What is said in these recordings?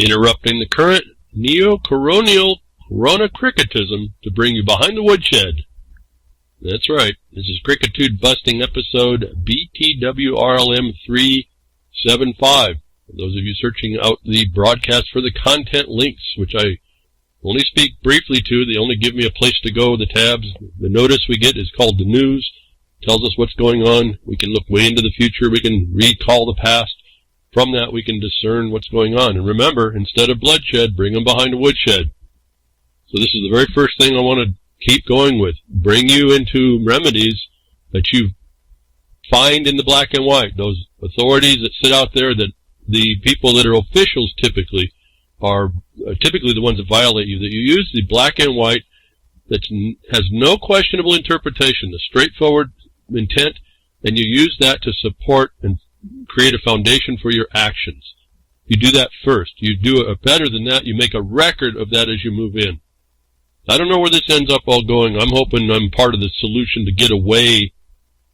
Interrupting the current neo-coronial corona-cricketism to bring you behind the woodshed. That's right. This is Crickitude Busting episode BTWRLM 375. For those of you searching out the broadcast for the content links, which I only speak briefly to, they only give me a place to go, the tabs. The notice we get is called the news. Tells us what's going on. We can look way into the future. We can recall the past. From that, we can discern what's going on. And remember, instead of bloodshed, bring them behind a woodshed. So this is the very first thing I want to keep going with. Bring you into remedies that you find in the black and white. Those authorities that sit out there, that the people that are officials typically are typically the ones that violate you. That you use the black and white that has no questionable interpretation, the straightforward intent, and you use that to support and create a foundation for your actions. You do that first. You do it better than that. You make a record of that as you move in. I don't know where this ends up all going. I'm hoping I'm part of the solution to get away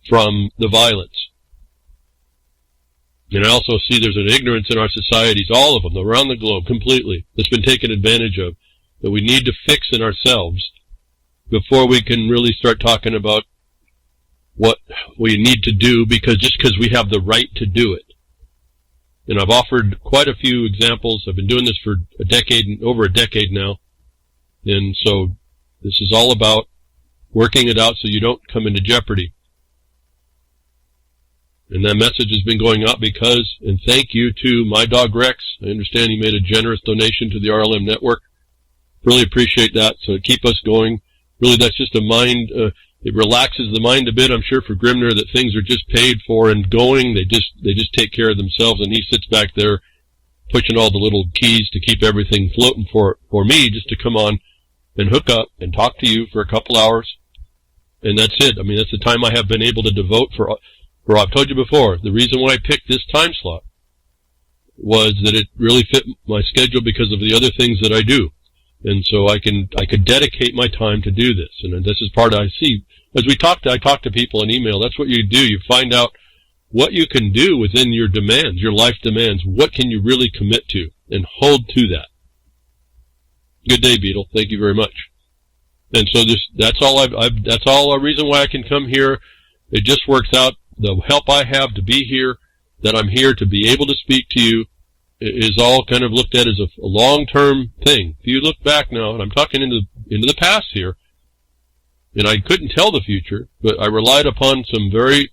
from the violence. And I also see there's an ignorance in our societies, all of them, around the globe, completely, that's been taken advantage of, that we need to fix in ourselves before we can really start talking about what we need to do, just because we have the right to do it. And I've offered quite a few examples. I've been doing this for over a decade now. And so this is all about working it out so you don't come into jeopardy. And that message has been going out because, and thank you to my dog Rex. I understand he made a generous donation to the RLM network. Really appreciate that. So keep us going. Really, that's just a mind, it relaxes the mind a bit, I'm sure, for Grimner, that things are just paid for and going. They just take care of themselves, and he sits back there pushing all the little keys to keep everything floating for me, just to come on and hook up and talk to you for a couple hours. And that's it. I mean, that's the time I have been able to devote for I've told you before, the reason why I picked this time slot was that it really fit my schedule because of the other things that I do. And so I could dedicate my time to do this. And this is part I see. As I talk to people in email, that's what you do. You find out what you can do within your demands, your life demands. What can you really commit to and hold to that? Good day, Beetle. Thank you very much. And so that's all a reason why I can come here. It just works out. The help I have to be here, that I'm here to be able to speak to you, is all kind of looked at as a long-term thing. If you look back now, and I'm talking into the past here, and I couldn't tell the future, but I relied upon some very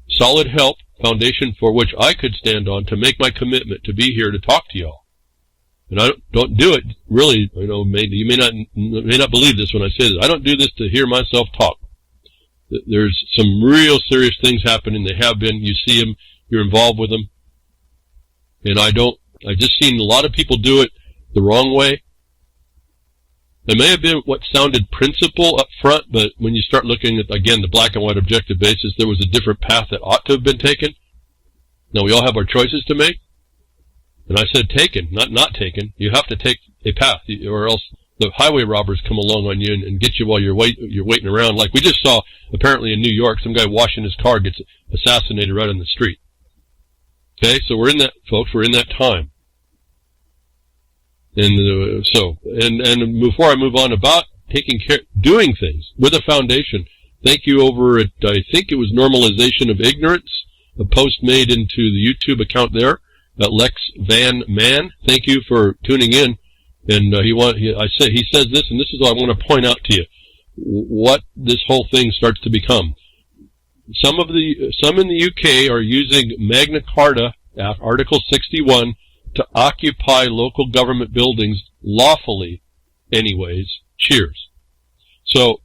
solid help, foundation for which I could stand on to make my commitment to be here to talk to y'all. And I don't do it, really, you may not believe this when I say this. I don't do this to hear myself talk. There's some real serious things happening. They have been. You see them. You're involved with them. And I've just seen a lot of people do it the wrong way. It may have been what sounded principle up front, but when you start looking at, again, the black and white objective basis, there was a different path that ought to have been taken. Now, we all have our choices to make. And I said taken, not taken. You have to take a path, or else the highway robbers come along on you and get you while you're waiting around. Like we just saw, apparently in New York, some guy washing his car gets assassinated right on the street. Okay, so we're in that, folks. We're in that time. And and before I move on about doing things with a foundation, thank you over at, I think it was Normalization of Ignorance, a post made into the YouTube account there, Lex Van Man. Thank you for tuning in. And he says this, and this is what I want to point out to you, what this whole thing starts to become. Some in the UK are using Magna Carta, Article 61, to occupy local government buildings lawfully, anyways. Cheers. So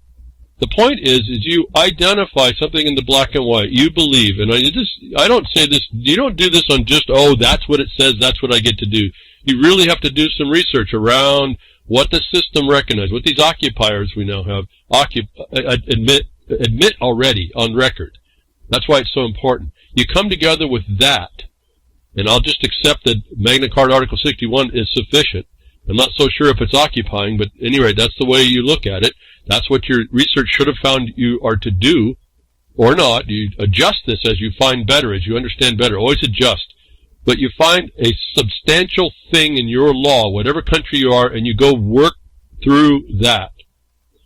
the point is you identify something in the black and white. You believe, and I don't say this. You don't do this on just, that's what it says. That's what I get to do. You really have to do some research around what the system recognizes, what these occupiers we now have admit already on record. That's why it's so important. You come together with that, and I'll just accept that Magna Carta Article 61 is sufficient. I'm not so sure if it's occupying, but anyway, that's the way you look at it. That's what your research should have found you are to do, or not. You adjust this as you find better, as you understand better. Always adjust. but you find a substantial thing in your law, whatever country you are, and you go work through that.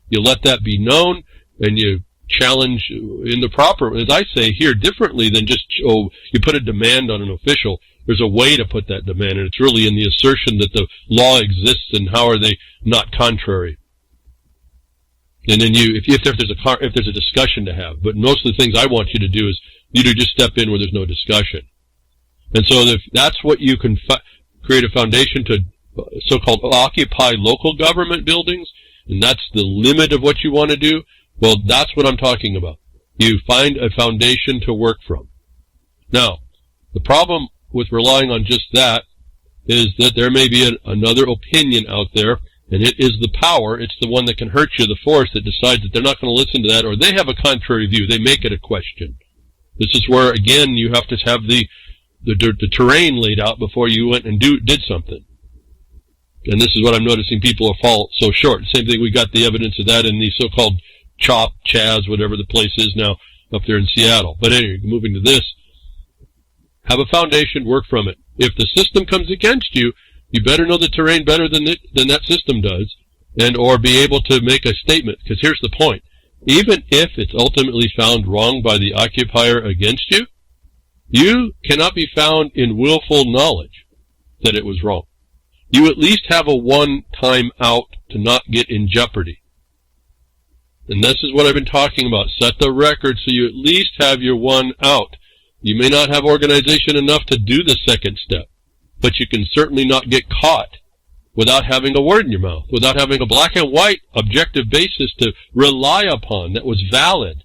You let that be known, and you challenge in the proper, as I say here, differently than just, you put a demand on an official. There's a way to put that demand, and it's really in the assertion that the law exists and how are they not contrary. And then if there's a discussion to have, but most of the things I want you to do is you to just step in where there's no discussion. And so if that's what you can create a foundation to so-called occupy local government buildings, and that's the limit of what you want to do, well, that's what I'm talking about. You find a foundation to work from. Now, the problem with relying on just that is that there may be another opinion out there, and it is the power, it's the one that can hurt you, the force that decides that they're not going to listen to that, or they have a contrary view. They make it a question. This is where, again, you have to have the terrain laid out before you went and did something. And this is what I'm noticing people fall so short. Same thing, we got the evidence of that in the so-called CHAZ, whatever the place is now, up there in Seattle. But anyway, moving to this, have a foundation, work from it. If the system comes against you, you better know the terrain better than that system does, and or be able to make a statement. Because here's the point. Even if it's ultimately found wrong by the occupier against you, you cannot be found in willful knowledge that it was wrong. You at least have a one-time out to not get in jeopardy. And this is what I've been talking about. Set the record so you at least have your one out. You may not have organization enough to do the second step, but you can certainly not get caught without having a word in your mouth, without having a black and white objective basis to rely upon that was valid.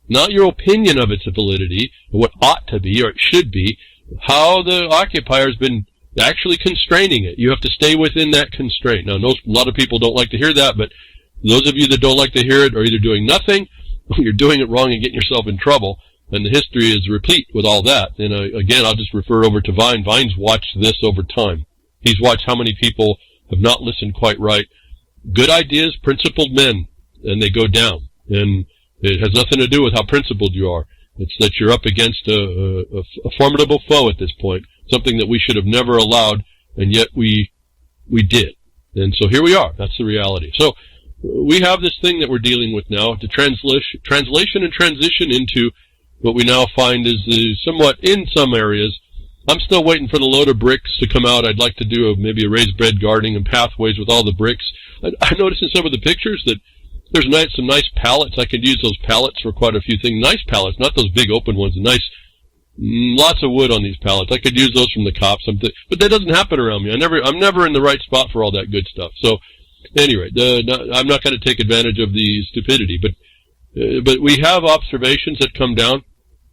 Not your opinion of its validity, or what ought to be, or it should be, how the occupier's been actually constraining it. You have to stay within that constraint. Now, a lot of people don't like to hear that, but those of you that don't like to hear it are either doing nothing, or you're doing it wrong and getting yourself in trouble. And the history is replete with all that. And again, I'll just refer over to Vine. Vine's watched this over time. He's watched how many people have not listened quite right. Good ideas, principled men, and they go down. And it has nothing to do with how principled you are. It's that you're up against a formidable foe at this point, something that we should have never allowed, and yet we did. And so here we are. That's the reality. So we have this thing that we're dealing with now, the translation and transition into what we now find is somewhat, in some areas, I'm still waiting for the load of bricks to come out. I'd like to do maybe a raised bed gardening and pathways with all the bricks. I noticed in some of the pictures that there's some nice pallets. I could use those pallets for quite a few things. Nice pallets, not those big open ones. Lots of wood on these pallets. I could use those from the cops. But that doesn't happen around me. I'm never in the right spot for all that good stuff. So, anyway, I'm not going to take advantage of the stupidity. But we have observations that come down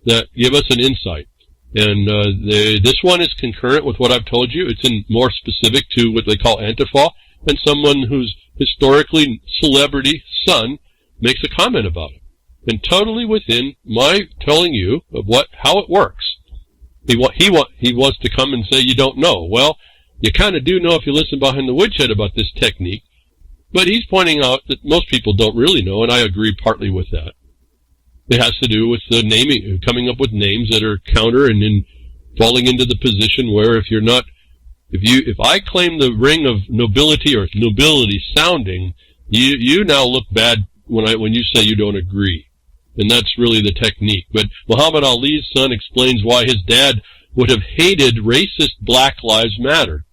that give us an insight. And this one is concurrent with what I've told you. It's more specific to what they call Antifa, and someone who's historically celebrity son makes a comment about it. And totally within my telling you of how it works. He wants to come and say you don't know. Well, you kind of do know if you listen behind the woodshed about this technique. But he's pointing out that most people don't really know, and I agree partly with that. It has to do with the naming, coming up with names that are counter, and then falling into the position where if I claim the ring of nobility or nobility sounding, you now look bad when you say you don't agree. And that's really the technique. But Muhammad Ali's son explains why his dad would have hated racist Black Lives Matter.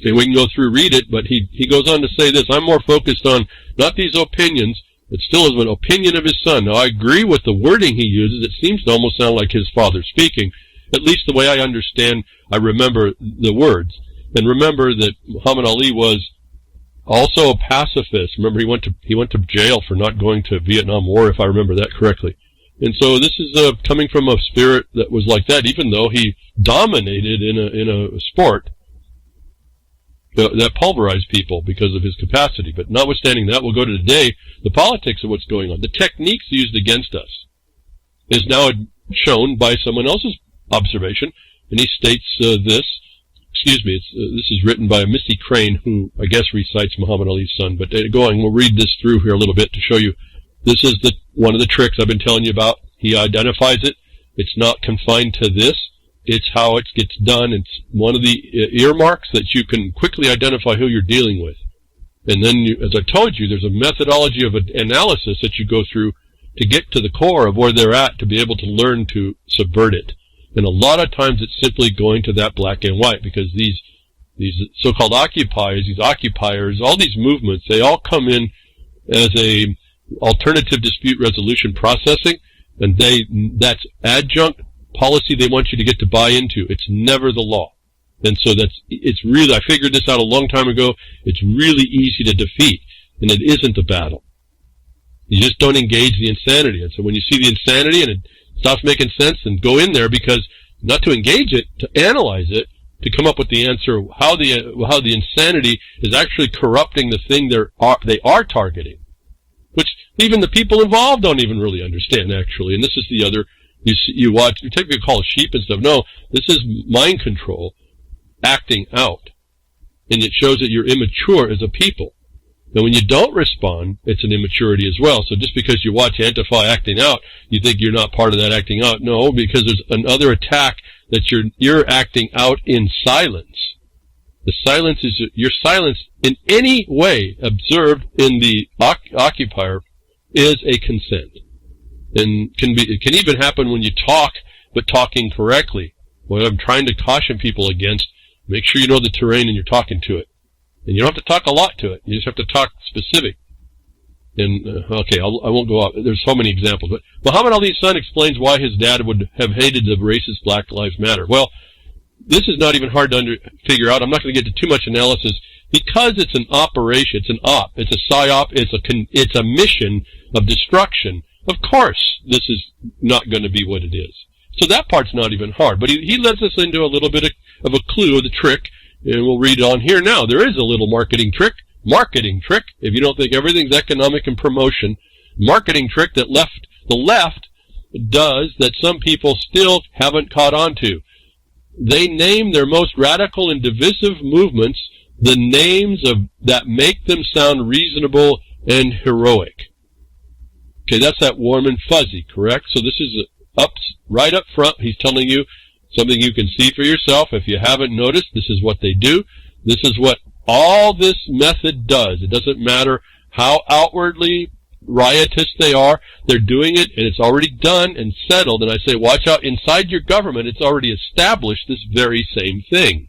And we can go through, read it, but he goes on to say this: I'm more focused on not these opinions, but still as an opinion of his son. Now, I agree with the wording he uses. It seems to almost sound like his father speaking, at least the way I understand, I remember the words. And remember that Muhammad Ali was also a pacifist. Remember, he went to jail for not going to Vietnam War, if I remember that correctly. And so this is coming from a spirit that was like that, even though he dominated in a sport that pulverized people because of his capacity. But notwithstanding that, we'll go to today, the politics of what's going on. The techniques used against us is now shown by someone else's observation, and he states this is written by Missy Crane, who I guess recites Muhammad Ali's son. But we'll read this through here a little bit to show you. This is one of the tricks I've been telling you about. He identifies it. It's not confined to this. It's how it gets done. It's one of the earmarks that you can quickly identify who you're dealing with. And then, as I told you, there's a methodology of analysis that you go through to get to the core of where they're at to be able to learn to subvert it. And a lot of times it's simply going to that black and white, because these so-called occupiers, all these movements, they all come in as a alternative dispute resolution processing, and that's adjunct policy they want you to get to buy into. It's never the law. And so it's really, I figured this out a long time ago, it's really easy to defeat, and it isn't a battle. You just don't engage the insanity. And so when you see the insanity and it stops making sense, then go in there, because not to engage it, to analyze it, to come up with the answer, how the insanity is actually corrupting the thing they are targeting, which even the people involved don't even really understand, actually. And this is the other, you typically call it sheep and stuff. No, this is mind control acting out. And it shows that you're immature as a people. And when you don't respond, it's an immaturity as well. So just because you watch Antifa acting out, you think you're not part of that acting out. No, because there's another attack that you're acting out in silence. The silence is your silence in any way observed in the occupier is a consent. And it can even happen when you talk, but talking correctly. What I'm trying to caution people against, make sure you know the terrain and you're talking to it. And you don't have to talk a lot to it. You just have to talk specific. And, okay, I won't go off. There's so many examples. But Muhammad Ali's son explains why his dad would have hated the racist Black Lives Matter. Well, this is not even hard to figure out. I'm not going to get into too much analysis, because it's an operation. It's an op. It's a psyop. It's a mission of destruction. Of course, this is not going to be what it is. So that part's not even hard. But he lets us into a little bit of a clue of the trick. And we'll read on here now. There is a little marketing trick. If you don't think everything's economic and promotion, marketing trick that the left does that some people still haven't caught on to. They name their most radical and divisive movements the names that make them sound reasonable and heroic. Okay, that's that warm and fuzzy, correct? So this is right up front. He's telling you something you can see for yourself. If you haven't noticed, this is what they do. This is what all this method does. It doesn't matter how outwardly riotous they are. They're doing it, and it's already done and settled. And I say, watch out. Inside your government, it's already established this very same thing.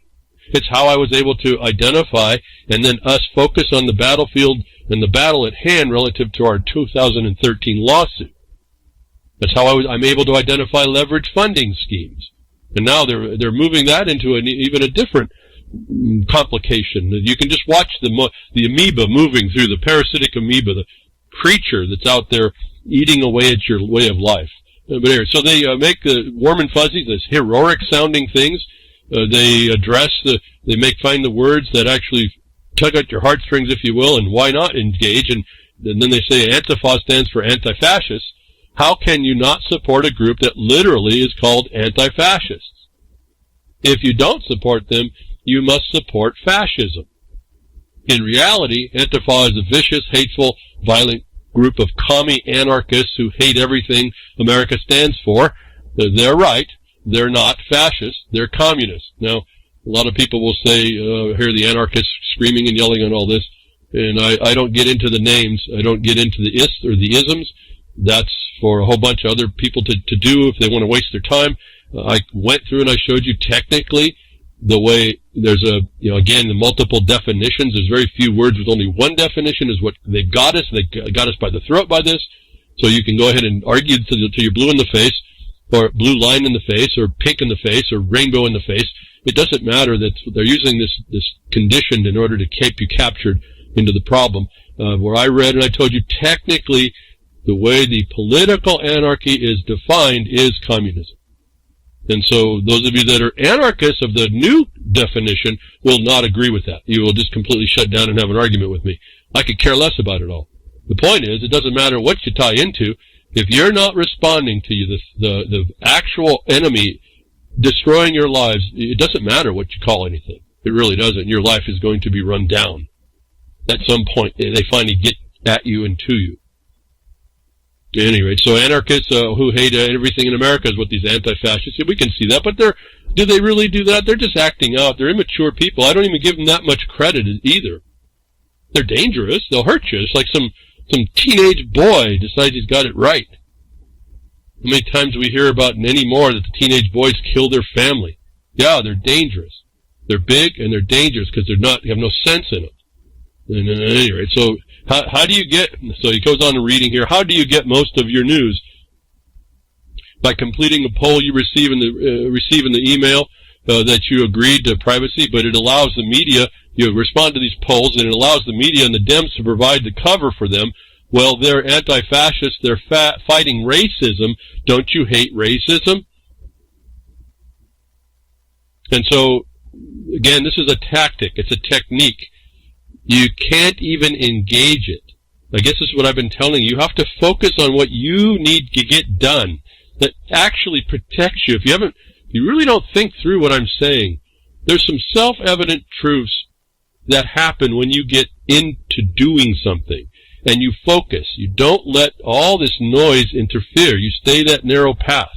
It's how I was able to identify and then us focus on the battlefield and the battle at hand relative to our 2013 lawsuit. That's how I'm able to identify leverage funding schemes. And now they're moving that into even a different complication. You can just watch the amoeba moving through, the parasitic amoeba, the creature that's out there eating away at your way of life. But anyway, so they make the warm and fuzzy, these heroic sounding things. They find the words that actually tug at your heartstrings, if you will, and why not engage? And then they say Antifa stands for anti-fascist. How can you not support a group that literally is called anti-fascists? If you don't support them, you must support fascism. In reality, Antifa is a vicious, hateful, violent group of commie anarchists who hate everything America stands for. They're right. They're not fascists. They're communists. Now, a lot of people will say, hear the anarchists screaming and yelling on all this, and I don't get into the names. I don't get into the ists or the isms. That's for a whole bunch of other people to do if they want to waste their time. I went through and I showed you technically the way there's again, the multiple definitions. There's very few words with only one definition is what they've got us. They got us by the throat by this. So you can go ahead and argue till you're blue in the face, or blue line in the face, or pink in the face, or rainbow in the face. It doesn't matter that they're using this condition in order to keep you captured into the problem. Where I read and I told you technically the way the political anarchy is defined is communism. And so those of you that are anarchists of the new definition will not agree with that. You will just completely shut down and have an argument with me. I could care less about it all. The point is, it doesn't matter what you tie into. If you're not responding to the actual enemy destroying your lives, it doesn't matter what you call anything. It really doesn't. Your life is going to be run down. At some point, they finally get at you and to you. At any rate, so anarchists who hate everything in America is what these anti-fascists, we can see that, but they're Do they really do that? They're just acting out. They're immature people. I don't even give them that much credit either. They're dangerous. They'll hurt you. It's like some teenage boy decides he's got it right. How many times we hear about anymore that the teenage boys kill their family? Yeah, they're dangerous. They're big and they're dangerous because they have no sense in them. And anyway, so how do you get? So he goes on reading here. How do you get most of your news? By completing a poll you receive in the email that you agreed to privacy, but it allows the media. You respond to these polls, and it allows the media and the Dems to provide the cover for them. Well, they're anti-fascist. They're fighting racism. Don't you hate racism? And so, again, this is a tactic. It's a technique. You can't even engage it. I guess this is what I've been telling you. You have to focus on what you need to get done that actually protects you. If you really don't think through what I'm saying, there's some self-evident truths that happen when you get into doing something and you focus. You don't let all this noise interfere. You stay that narrow path.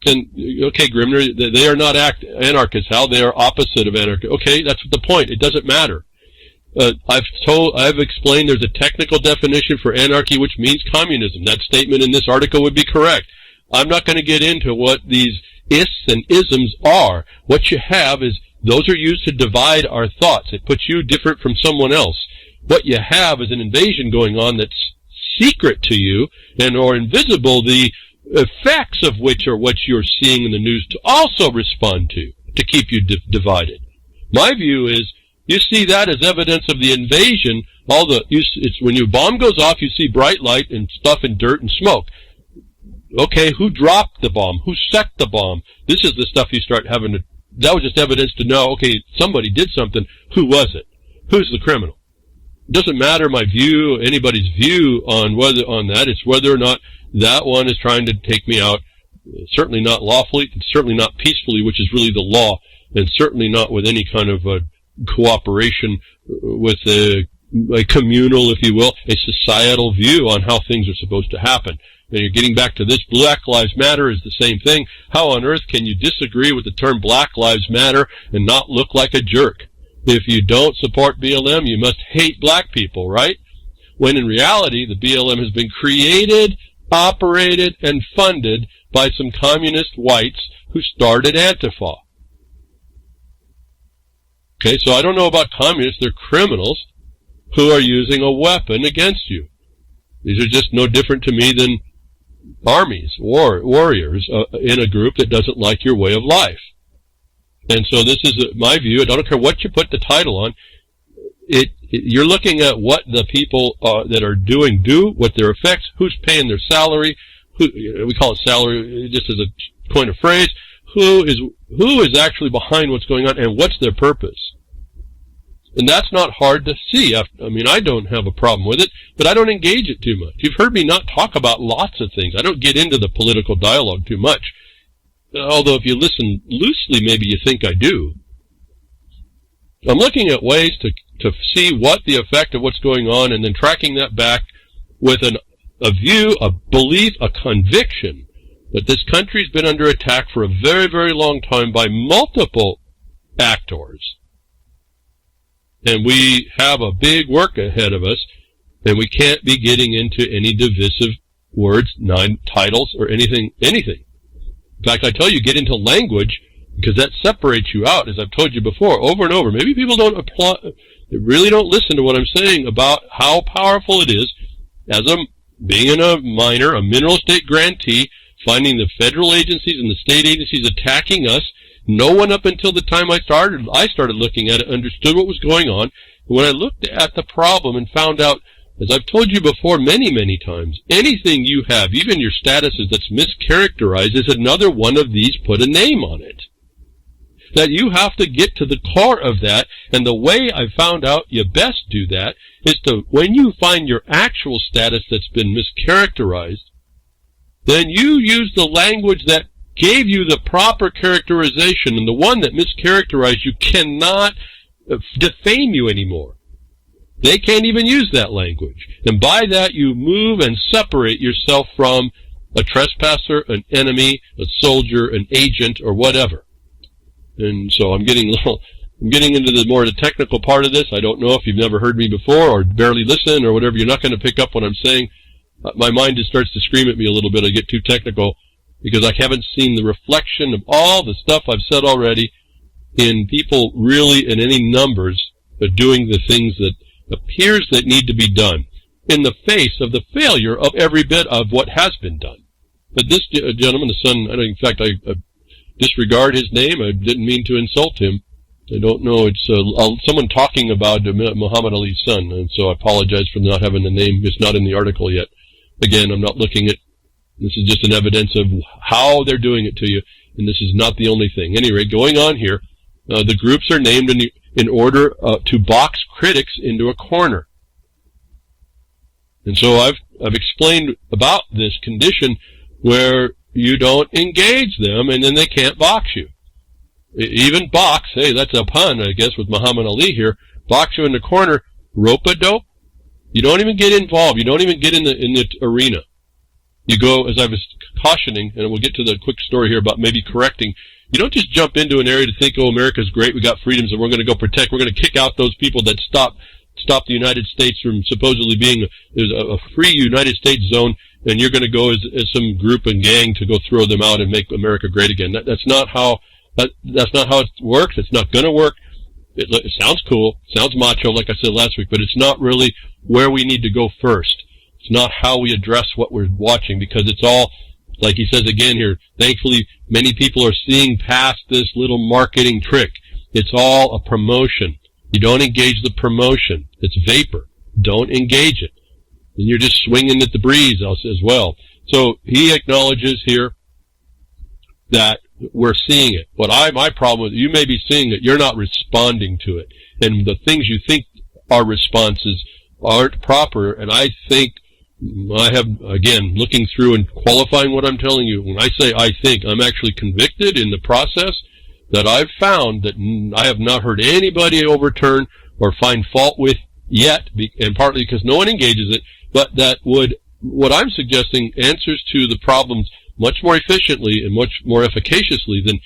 And, okay, Grimner, they are not anarchists. How? They are opposite of anarchists. Okay, that's the point. It doesn't matter. I've explained there's a technical definition for anarchy, which means communism. That statement in this article would be correct. I'm not going to get into what these ists and isms are. What you have is those are used to divide our thoughts. It puts you different from someone else. What you have is an invasion going on that's secret to you and or invisible, the effects of which are what you're seeing in the news to also respond to keep you divided. My view is you see that as evidence of the invasion. It's when your bomb goes off, you see bright light and stuff and dirt and smoke. Okay, who dropped the bomb? Who set the bomb? This is the stuff you start having to. That was just evidence to know. Okay, somebody did something. Who was it? Who's the criminal? It doesn't matter my view, anybody's view on that. It's whether or not that one is trying to take me out. Certainly not lawfully, certainly not peacefully, which is really the law, and certainly not with any kind of cooperation with a communal, if you will, a societal view on how things are supposed to happen. And you're getting back to this, Black Lives Matter is the same thing. How on earth can you disagree with the term Black Lives Matter and not look like a jerk? If you don't support BLM, you must hate black people, right? When in reality, the BLM has been created, operated, and funded by some communist whites who started Antifa. Okay, so I don't know about communists. They're criminals who are using a weapon against you. These are just no different to me than armies, warriors in a group that doesn't like your way of life. And so this is my view. I don't care what you put the title on. You're looking at what the people that are doing do, what their effects, who's paying their salary, we call it salary just as a point of phrase, who is actually behind what's going on and what's their purpose. And that's not hard to see. I mean, I don't have a problem with it, but I don't engage it too much. You've heard me not talk about lots of things. I don't get into the political dialogue too much. Although if you listen loosely, maybe you think I do. I'm looking at ways to see what the effect of what's going on and then tracking that back with a view, a belief, a conviction that this country's been under attack for a very, very long time by multiple actors. And we have a big work ahead of us, and we can't be getting into any divisive words, titles, or anything. In fact, I tell you, get into language, because that separates you out, as I've told you before, over and over. Maybe people they really don't listen to what I'm saying about how powerful it is as being a miner, a mineral estate grantee, finding the federal agencies and the state agencies attacking us. No one up until the time I started looking at it, understood what was going on. And when I looked at the problem and found out, as I've told you before many, many times, anything you have, even your statuses that's mischaracterized, is another one of these, put a name on it. That you have to get to the core of that, and the way I found out you best do that is to, when you find your actual status that's been mischaracterized, then you use the language that gave you the proper characterization, and the one that mischaracterized you cannot defame you anymore. They can't even use that language. And by that you move and separate yourself from a trespasser, an enemy, a soldier, an agent, or whatever. And so I'm getting into the more the technical part of this. I don't know if you've never heard me before or barely listen or whatever. You're not going to pick up what I'm saying. My mind just starts to scream at me a little bit. I get too technical because I haven't seen the reflection of all the stuff I've said already in people really in any numbers but doing the things that appears that need to be done in the face of the failure of every bit of what has been done. But this gentleman, the son, in fact, I disregard his name. I didn't mean to insult him. I don't know. It's someone talking about Muhammad Ali's son, and so I apologize for not having the name. It's not in the article yet. Again, I'm not looking at. This is just an evidence of how they're doing it to you, and this is not the only thing. Anyway, going on here, the groups are named in order to box critics into a corner. And so I've explained about this condition where you don't engage them, and then they can't box you. Even box, hey, that's a pun, I guess, with Muhammad Ali here. Box you in the corner, rope-a-dope. You don't even get involved. You don't even get in the arena. You go, as I was cautioning, and we'll get to the quick story here about maybe correcting. You don't just jump into an area to think, oh, America's great, we got freedoms, and we're going to go protect. We're going to kick out those people that stop the United States from supposedly being a free United States zone, and you're going to go as some group and gang to go throw them out and make America great again. That's not how it works. It's not going to work. It sounds cool, sounds macho, like I said last week, but it's not really where we need to go first. It's not how we address what we're watching, because it's all, like he says again here, thankfully many people are seeing past this little marketing trick. It's all a promotion. You don't engage the promotion. It's vapor. Don't engage it. And you're just swinging at the breeze as well. So he acknowledges here that we're seeing it. My problem with it, you may be seeing it, you're not responding to it. And the things you think are responses aren't proper, and I think I have, again, looking through and qualifying what I'm telling you, when I say I think, I'm actually convicted in the process that I've found that I have not heard anybody overturn or find fault with yet, and partly because no one engages it, but that what I'm suggesting answers to the problems much more efficiently and much more efficaciously than,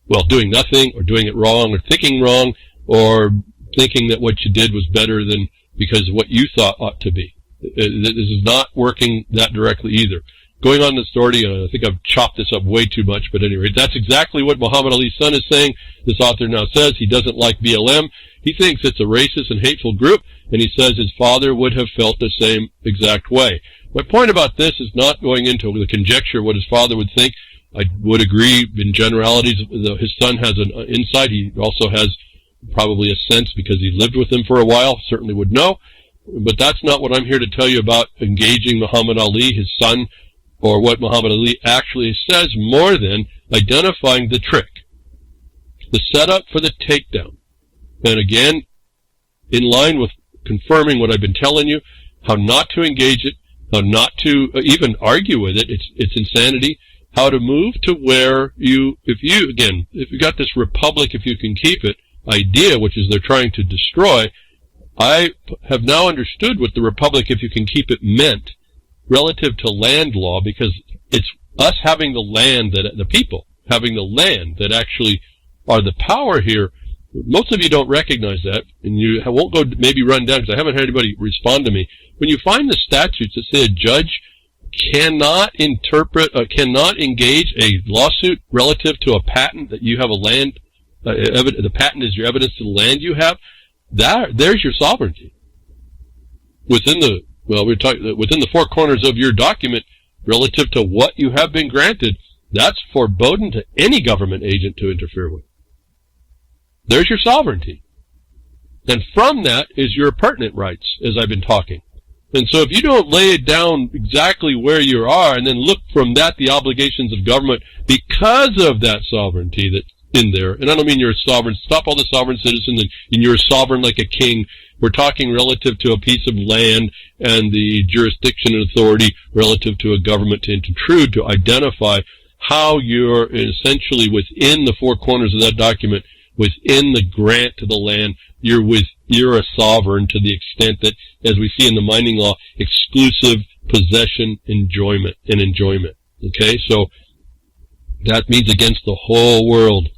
well, doing nothing or doing it wrong or thinking wrong or thinking that what you did was better than because of what you thought ought to be. This is not working that directly either. Going on the story, I think I've chopped this up way too much, but anyway, that's exactly what Muhammad Ali's son is saying. This author now says he doesn't like BLM. He thinks it's a racist and hateful group, and he says his father would have felt the same exact way. My point about this is not going into the conjecture what his father would think. I would agree in generalities. His son has an insight. He also has probably a sense because he lived with him for a while, certainly would know. But that's not what I'm here to tell you about engaging Muhammad Ali, his son, or what Muhammad Ali actually says, more than identifying the trick, the setup for the takedown. And again, in line with confirming what I've been telling you, how not to engage it, how not to even argue with it, it's insanity, how to move to where if you got this republic, if you can keep it, idea, which is they're trying to destroy, I have now understood what the republic, if you can keep it, meant relative to land law, because it's us having the land, the people having the land that actually are the power here. Most of you don't recognize that, and you won't go maybe run down, because I haven't had anybody respond to me. When you find the statutes that say a judge cannot engage a lawsuit relative to a patent that you have a land, the patent is your evidence to the land you have, there's your sovereignty. Within the four corners of your document, relative to what you have been granted, that's forbidden to any government agent to interfere with. There's your sovereignty. And from that is your pertinent rights, as I've been talking. And so if you don't lay it down exactly where you are and then look from that the obligations of government because of that sovereignty that's in there, and I don't mean you're a sovereign, stop all the sovereign citizens and you're a sovereign like a king. We're talking relative to a piece of land and the jurisdiction and authority relative to a government to intrude, to identify how you're essentially within the four corners of that document, within the grant to the land, you're a sovereign to the extent that, as we see in the mining law, exclusive possession, enjoyment. Okay, so that means against the whole world,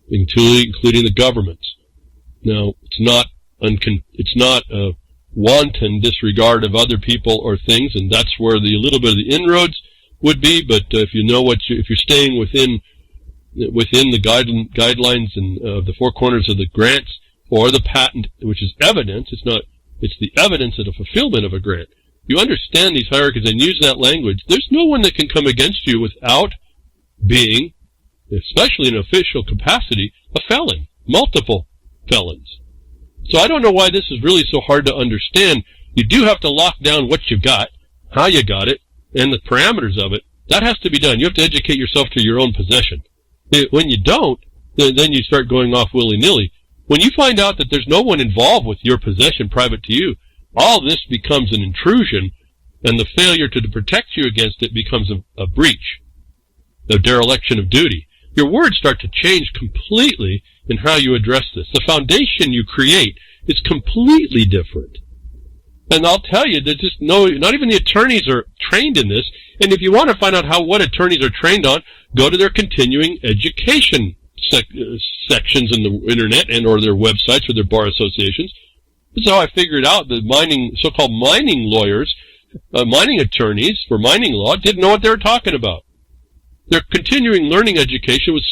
including the governments. Now, it's not a wanton disregard of other people or things, and that's where the little bit of the inroads would be. But if you know if you're staying within the guidelines and the four corners of the grants or the patent, which is evidence, it's the evidence of the fulfillment of a grant. You understand these hierarchies and use that language. There's no one that can come against you without being, especially in official capacity, a felon, multiple felons. So I don't know why this is really so hard to understand. You do have to lock down what you got, how you got it, and the parameters of it. That has to be done. You have to educate yourself to your own possession. When you don't, then you start going off willy-nilly. When you find out that there's no one involved with your possession private to you, all this becomes an intrusion, and the failure to protect you against it becomes a breach, a dereliction of duty. Your words start to change completely in how you address this. The foundation you create is completely different. And I'll tell you, there's just not even the attorneys are trained in this. And if you want to find out what attorneys are trained on, go to their continuing education sections in the internet and or their websites or their bar associations. This is how I figured out that so-called mining lawyers, mining attorneys for mining law didn't know what they were talking about. Their continuing learning education was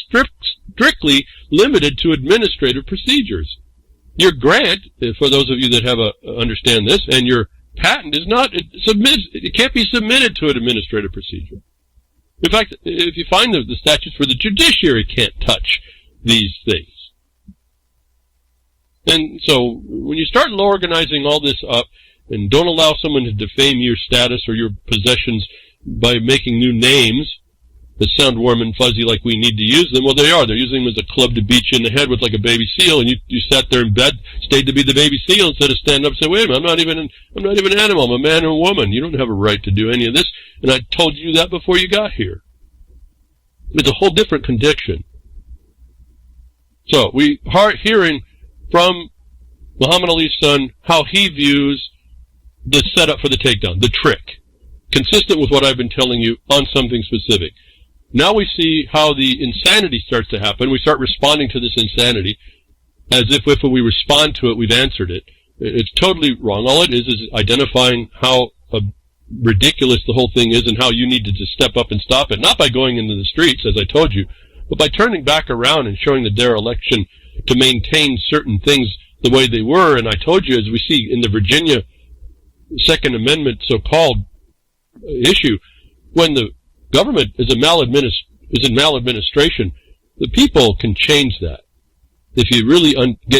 strictly limited to administrative procedures. Your grant, for those of you that understand this, and your patent is it can't be submitted to an administrative procedure. In fact, if you find the statutes for the judiciary can't touch these things. And so when you start organizing all this up and don't allow someone to defame your status or your possessions by making new names that sound warm and fuzzy like we need to use them, well, they are. They're using them as a club to beat you in the head with like a baby seal, and you sat there in bed, stayed to be the baby seal instead of stand up and say, wait a minute, I'm not even an animal, I'm a man and a woman. You don't have a right to do any of this, and I told you that before you got here. It's a whole different condition. So we are hearing from Muhammad Ali's son how he views the setup for the takedown, the trick, consistent with what I've been telling you on something specific. Now we see how the insanity starts to happen. We start responding to this insanity as if we respond to it, we've answered it. It's totally wrong. All it is identifying how ridiculous the whole thing is and how you need to just step up and stop it, not by going into the streets, as I told you, but by turning back around and showing the dereliction to maintain certain things the way they were. And I told you, as we see in the Virginia Second Amendment so-called issue, when the government is in maladministration, the people can change that. If you really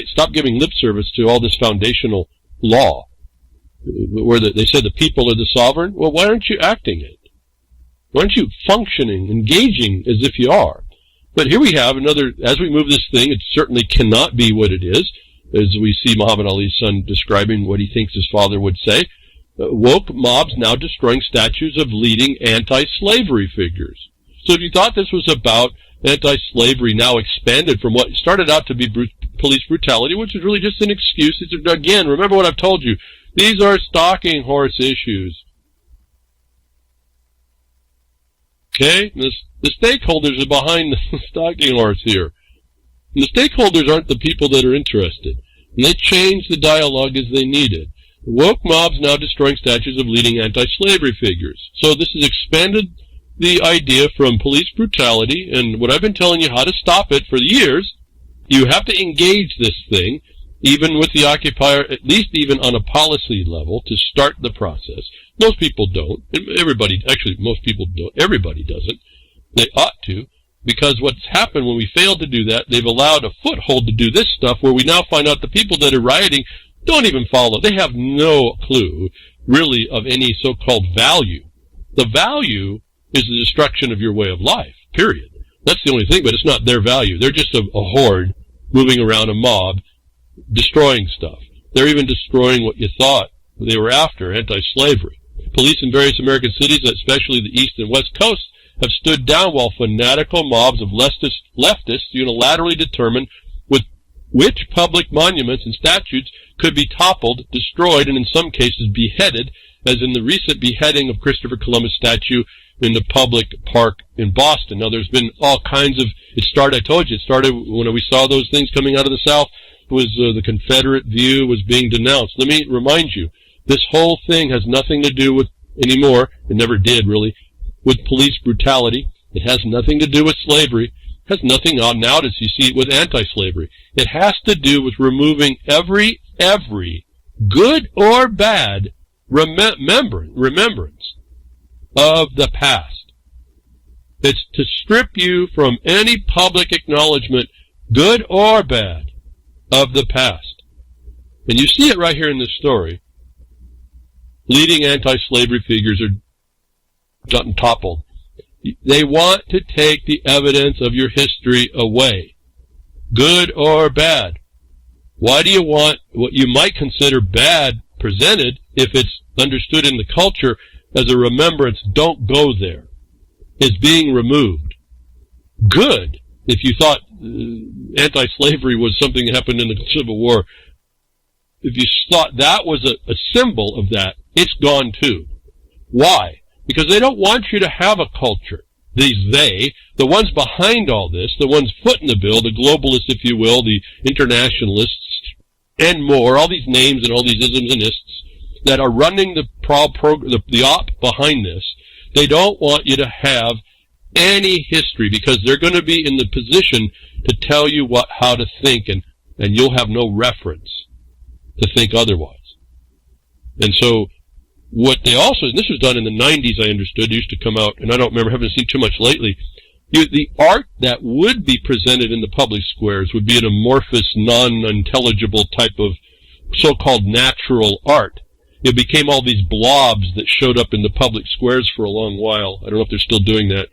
stop giving lip service to all this foundational law, where they said the people are the sovereign, well, why aren't you acting it? Why aren't you functioning, engaging as if you are? But here we have as we move this thing, it certainly cannot be what it is, as we see Muhammad Ali's son describing what he thinks his father would say. Woke mobs now destroying statues of leading anti-slavery figures. So if you thought this was about anti-slavery now expanded from what started out to be police brutality, which is really just an excuse. Again, remember what I've told you. These are stalking horse issues. Okay? The stakeholders are behind the stalking horse here. And the stakeholders aren't the people that are interested. And they change the dialogue as they need it. Woke mobs now destroying statues of leading anti-slavery figures. So this has expanded the idea from police brutality, and what I've been telling you how to stop it for years, you have to engage this thing, even with the occupier, at least even on a policy level, to start the process. Most people don't. Most people don't. Everybody doesn't. They ought to, because what's happened when we failed to do that, they've allowed a foothold to do this stuff where we now find out the people that are rioting don't even follow. They have no clue, really, of any so-called value. The value is the destruction of your way of life, period. That's the only thing, but it's not their value. They're just a horde moving around, a mob, destroying stuff. They're even destroying what you thought they were after, anti-slavery. Police in various American cities, especially the East and West Coast, have stood down while fanatical mobs of leftists unilaterally determine which public monuments and statues could be toppled, destroyed, and in some cases beheaded as in the recent beheading of Christopher Columbus statue in the public park in Boston. Now, there's been all kinds of, I told you, it started when we saw those things coming out of the South. It was the Confederate view was being denounced. Let me remind you, this whole thing has nothing to do with anymore, it never did really, with police brutality. It has nothing to do with slavery. It has nothing on now as you see it with anti-slavery. It has to do with removing every good or bad remembrance of the past. It's to strip you from any public acknowledgement, good or bad, of the past. And you see it right here in this story. Leading anti-slavery figures are gotten toppled. They want to take the evidence of your history away, good or bad. Why do you want what you might consider bad presented if it's understood in the culture as a remembrance? Don't go there. It's being removed. Good, if you thought anti-slavery was something that happened in the Civil War, if you thought that was a symbol of that, it's gone too. Why? Because they don't want you to have a culture. The ones behind all this, the ones footing the bill, the globalists, if you will, the internationalists, and more, all these names and all these isms and ists that are running the op behind this, they don't want you to have any history because they're going to be in the position to tell you how to think, and you'll have no reference to think otherwise. And so what they also, and this was done in the 90s, I understood, used to come out, and I don't remember, haven't seen too much lately, the art that would be presented in the public squares would be an amorphous, non-intelligible type of so-called natural art. It became all these blobs that showed up in the public squares for a long while. I don't know if they're still doing that.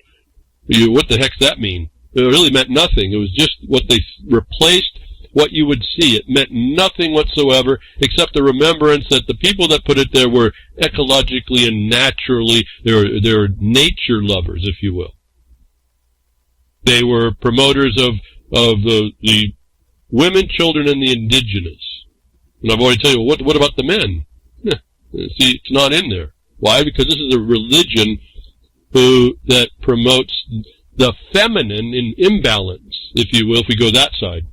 What the heck's that mean? It really meant nothing. It was just what they replaced what you would see. It meant nothing whatsoever except the remembrance that the people that put it there were ecologically and naturally, they're nature lovers, if you will. They were promoters of the women, children, and the indigenous. And I've already told you, what about the men? See, it's not in there. Why? Because this is a religion that promotes the feminine in imbalance, if you will, if we go that side.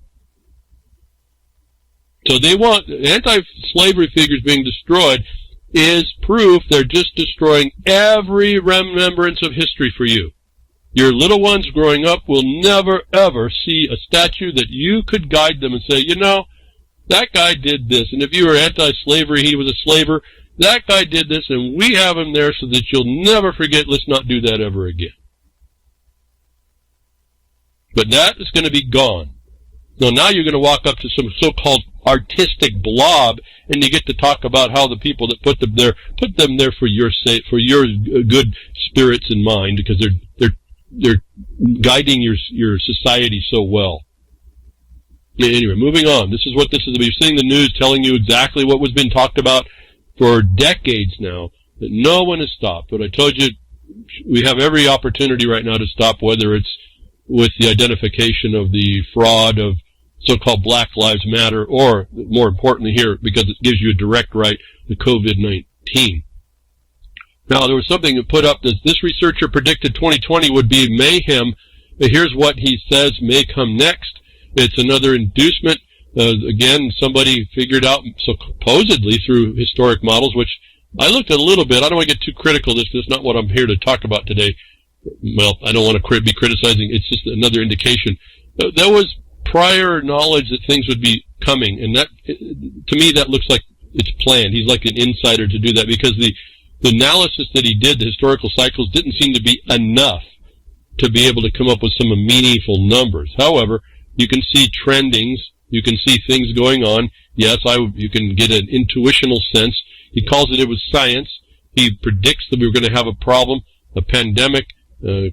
So they want anti-slavery figures being destroyed is proof they're just destroying every remembrance of history for you. Your little ones growing up will never, ever see a statue that you could guide them and say, you know, that guy did this. And if you were anti-slavery, he was a slaver. That guy did this, and we have him there so that you'll never forget. Let's not do that ever again. But that is going to be gone. So now you're going to walk up to some so-called artistic blob, and you get to talk about how the people that put them there for your sake, for your good spirits in mind, because they're guiding your society so well. Anyway, moving on. This is what this is. You're seeing the news telling you exactly what was being talked about for decades now, that no one has stopped. But I told you, we have every opportunity right now to stop, whether it's with the identification of the fraud of so-called Black Lives Matter, or more importantly here, because it gives you a direct right, the COVID-19. Now, there was something that put up that this researcher predicted 2020 would be mayhem. Here's what he says may come next. It's another inducement. Again, somebody figured out, supposedly through historic models, which I looked at a little bit. I don't want to get too critical of this, because it's not what I'm here to talk about today. Well, I don't want to be criticizing. It's just another indication. There was prior knowledge that things would be coming, and that, to me, that looks like it's planned. He's like an insider to do that, because the analysis that he did, the historical cycles, didn't seem to be enough to be able to come up with some meaningful numbers. However, you can see trendings, you can see things going on. Yes, you can get an intuitional sense. He calls it was science. He predicts that we're going to have a problem. A pandemic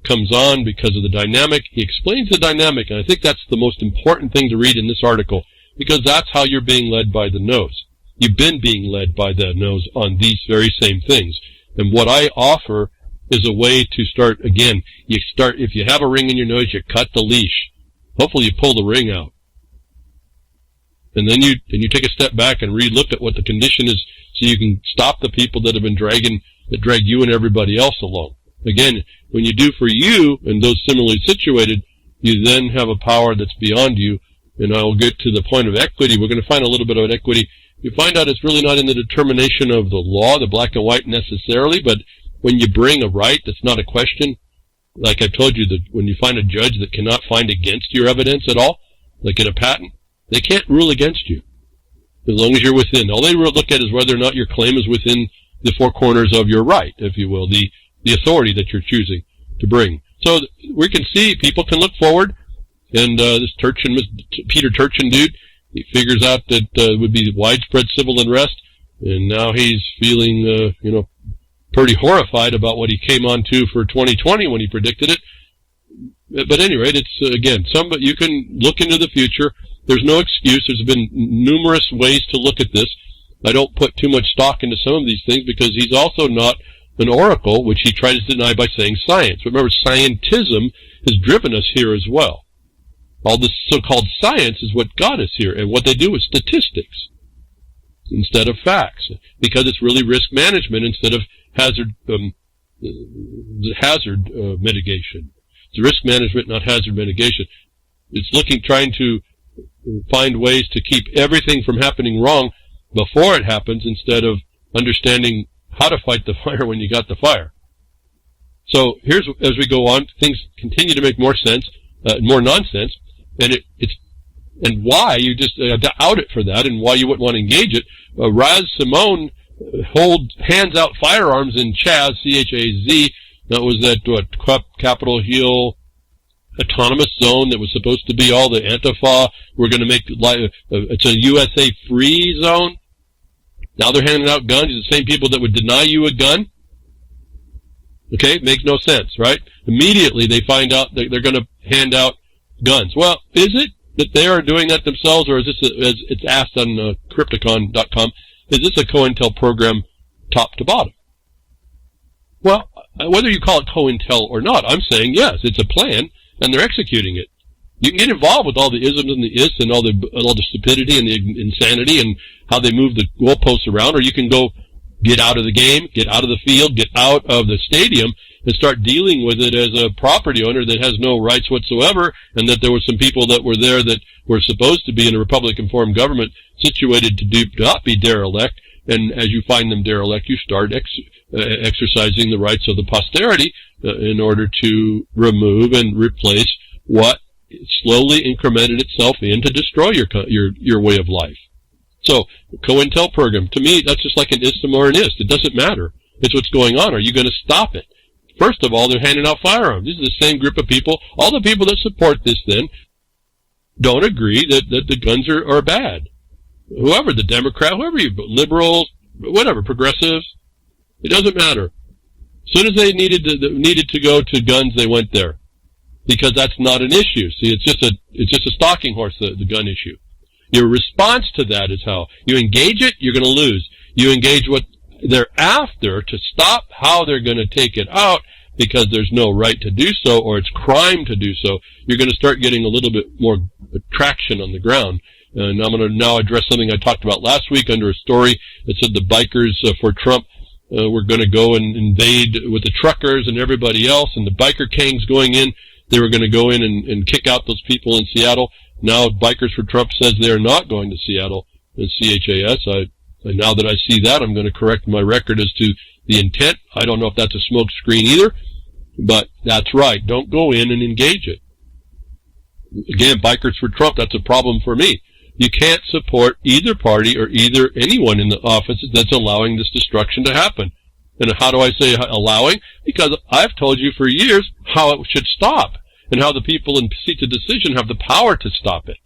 comes on because of the dynamic. He explains the dynamic, and I think that's the most important thing to read in this article, because that's how you're being led by the nose. You've been being led by the nose on these very same things. And what I offer is a way to start, again, if you have a ring in your nose, you cut the leash. Hopefully you pull the ring out. And then you take a step back and re-look at what the condition is so you can stop the people that have been that drag you and everybody else along. Again, when you do for you and those similarly situated, you then have a power that's beyond you. And I will get to the point of equity. We're going to find a little bit of equity. You find out it's really not in the determination of the law, the black and white necessarily, but when you bring a right that's not a question, like I told you, that when you find a judge that cannot find against your evidence at all, like in a patent, they can't rule against you as long as you're within. All they look at is whether or not your claim is within the four corners of your right, if you will, the authority that you're choosing to bring. So we can see people can look forward, and this Peter Turchin dude, he figures out that would be widespread civil unrest, and now he's feeling, pretty horrified about what he came on to for 2020 when he predicted it. But at any rate, it's, again, you can look into the future. There's no excuse. There's been numerous ways to look at this. I don't put too much stock into some of these things because he's also not an oracle, which he tries to deny by saying science. Remember, scientism has driven us here as well. All this so-called science is what got us here, and what they do is statistics instead of facts, because it's really risk management instead of hazard mitigation. It's risk management, not hazard mitigation. It's trying to find ways to keep everything from happening wrong before it happens instead of understanding how to fight the fire when you got the fire. So here's, as we go on, things continue to make more sense, more nonsense, and and why you just out it for that, and why you wouldn't want to engage it. Raz Simone hands out firearms in CHAZ, C-H-A-Z. That was that Capitol Hill autonomous zone that was supposed to be all the Antifa. We're going to make it's a USA free zone. Now they're handing out guns. It's the same people that would deny you a gun. Okay, it makes no sense, right? Immediately they find out that they're going to hand out guns. Well, is it that they are doing that themselves, or is this, as it's asked on Crypticon.com, is this a COINTEL program top to bottom? Well, whether you call it COINTEL or not, I'm saying yes, it's a plan, and they're executing it. You can get involved with all the isms and the ists and all the stupidity and the insanity and how they move the goalposts around, or you can go get out of the game, get out of the field, get out of the stadium, and start dealing with it as a property owner that has no rights whatsoever, and that there were some people that were there that were supposed to be in a Republican-formed government situated to not be derelict, and as you find them derelict, you start exercising the rights of the posterity in order to remove and replace what slowly incremented itself in to destroy your way of life. So, COINTEL program, to me, that's just like an ISM or an IST. It doesn't matter. It's what's going on. Are you going to stop it? First of all, they're handing out firearms. This is the same group of people. All the people that support this then don't agree that the guns are bad. Whoever, the Democrat, whoever you, liberals, whatever, progressives, it doesn't matter. As soon as they needed to go to guns, they went there. Because that's not an issue. See, it's just a stalking horse, the gun issue. Your response to that is how you engage it, you're going to lose. You engage what they're after to stop how they're going to take it out because there's no right to do so, or it's crime to do so. You're going to start getting a little bit more traction on the ground. And I'm going to now address something I talked about last week under a story that said the bikers for Trump were going to go and invade with the truckers and everybody else, and the biker gangs going in. They were going to go in and kick out those people in Seattle. Now Bikers for Trump says they are not going to Seattle in CHAZ. Now that I see that, I'm going to correct my record as to the intent. I don't know if that's a smoke screen either, but that's right. Don't go in and engage it. Again, Bikers for Trump, that's a problem for me. You can't support either party or anyone in the office that's allowing this destruction to happen. And how do I say allowing? Because I've told you for years how it should stop and how the people in seats of decision have the power to stop it.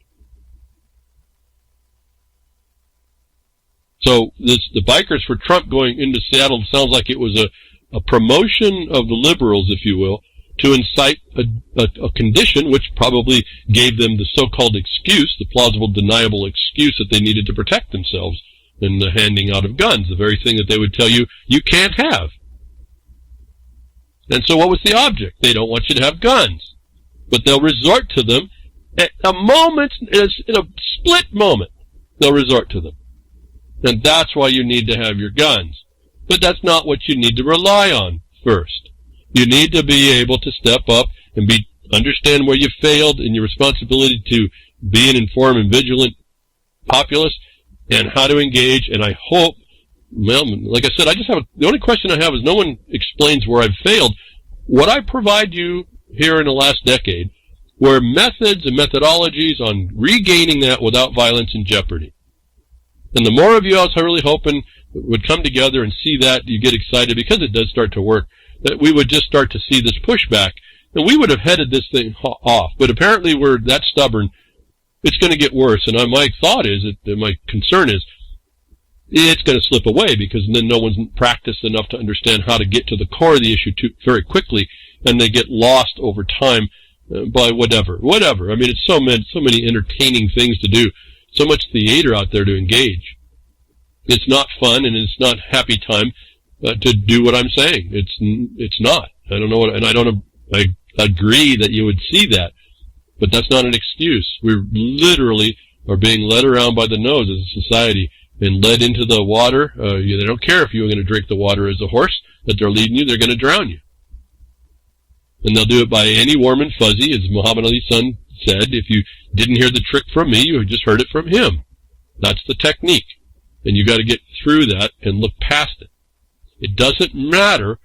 So the Bikers for Trump going into Seattle sounds like it was a promotion of the liberals, if you will, to incite a condition which probably gave them the so-called excuse, the plausible deniable excuse that they needed to protect themselves in the handing out of guns, the very thing that they would tell you you can't have. And so what was the object? They don't want you to have guns. But they'll resort to them at a moment, in a split moment, they'll resort to them. And that's why you need to have your guns. But that's not what you need to rely on first. You need to be able to step up and understand where you failed in your responsibility to be an informed and vigilant populace and how to engage. And I hope, well, like I said, the only question I have is no one explains where I've failed. What I provide you here in the last decade were methods and methodologies on regaining that without violence and jeopardy. And the more of you I was really hoping would come together and see that, you get excited because it does start to work, that we would just start to see this pushback, and we would have headed this thing off. But apparently we're that stubborn, it's going to get worse. And my thought is, my concern is, it's going to slip away because then no one's practiced enough to understand how to get to the core of the issue very quickly, and they get lost over time by whatever. I mean, it's so many entertaining things to do. So much theater out there to engage. It's not fun and it's not happy time to do what I'm saying. It's not. I don't know what, and I agree that you would see that, but that's not an excuse. We literally are being led around by the nose as a society and led into the water. They don't care if you're going to drink the water as a horse that they're leading you. They're going to drown you. And they'll do it by any warm and fuzzy, as Muhammad Ali's son said. If you didn't hear the trick from me, you just heard it from him. That's the technique. And you got to get through that and look past it. It doesn't matter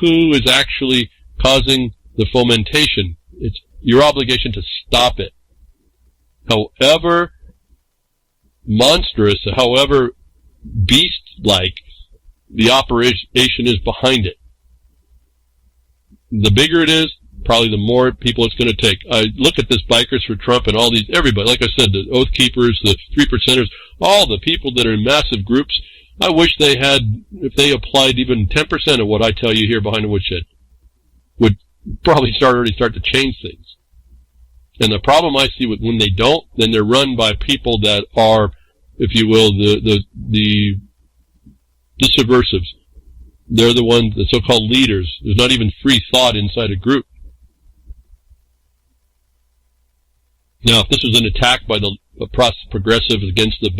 who is actually causing the fomentation. It's your obligation to stop it. However monstrous, however beast-like the operation is behind it. The bigger it is, probably the more people it's going to take. I look at this Bikers for Trump and all these, everybody, like I said, the Oath Keepers, the 3%ers, all the people that are in massive groups. I wish they had, if they applied even 10% of what I tell you here behind the woodshed, would probably already start to change things. And the problem I see with when they don't, then they're run by people that are, if you will, the subversives. They're the ones, the so-called leaders. There's not even free thought inside a group. Now, if this was an attack by the progressives against the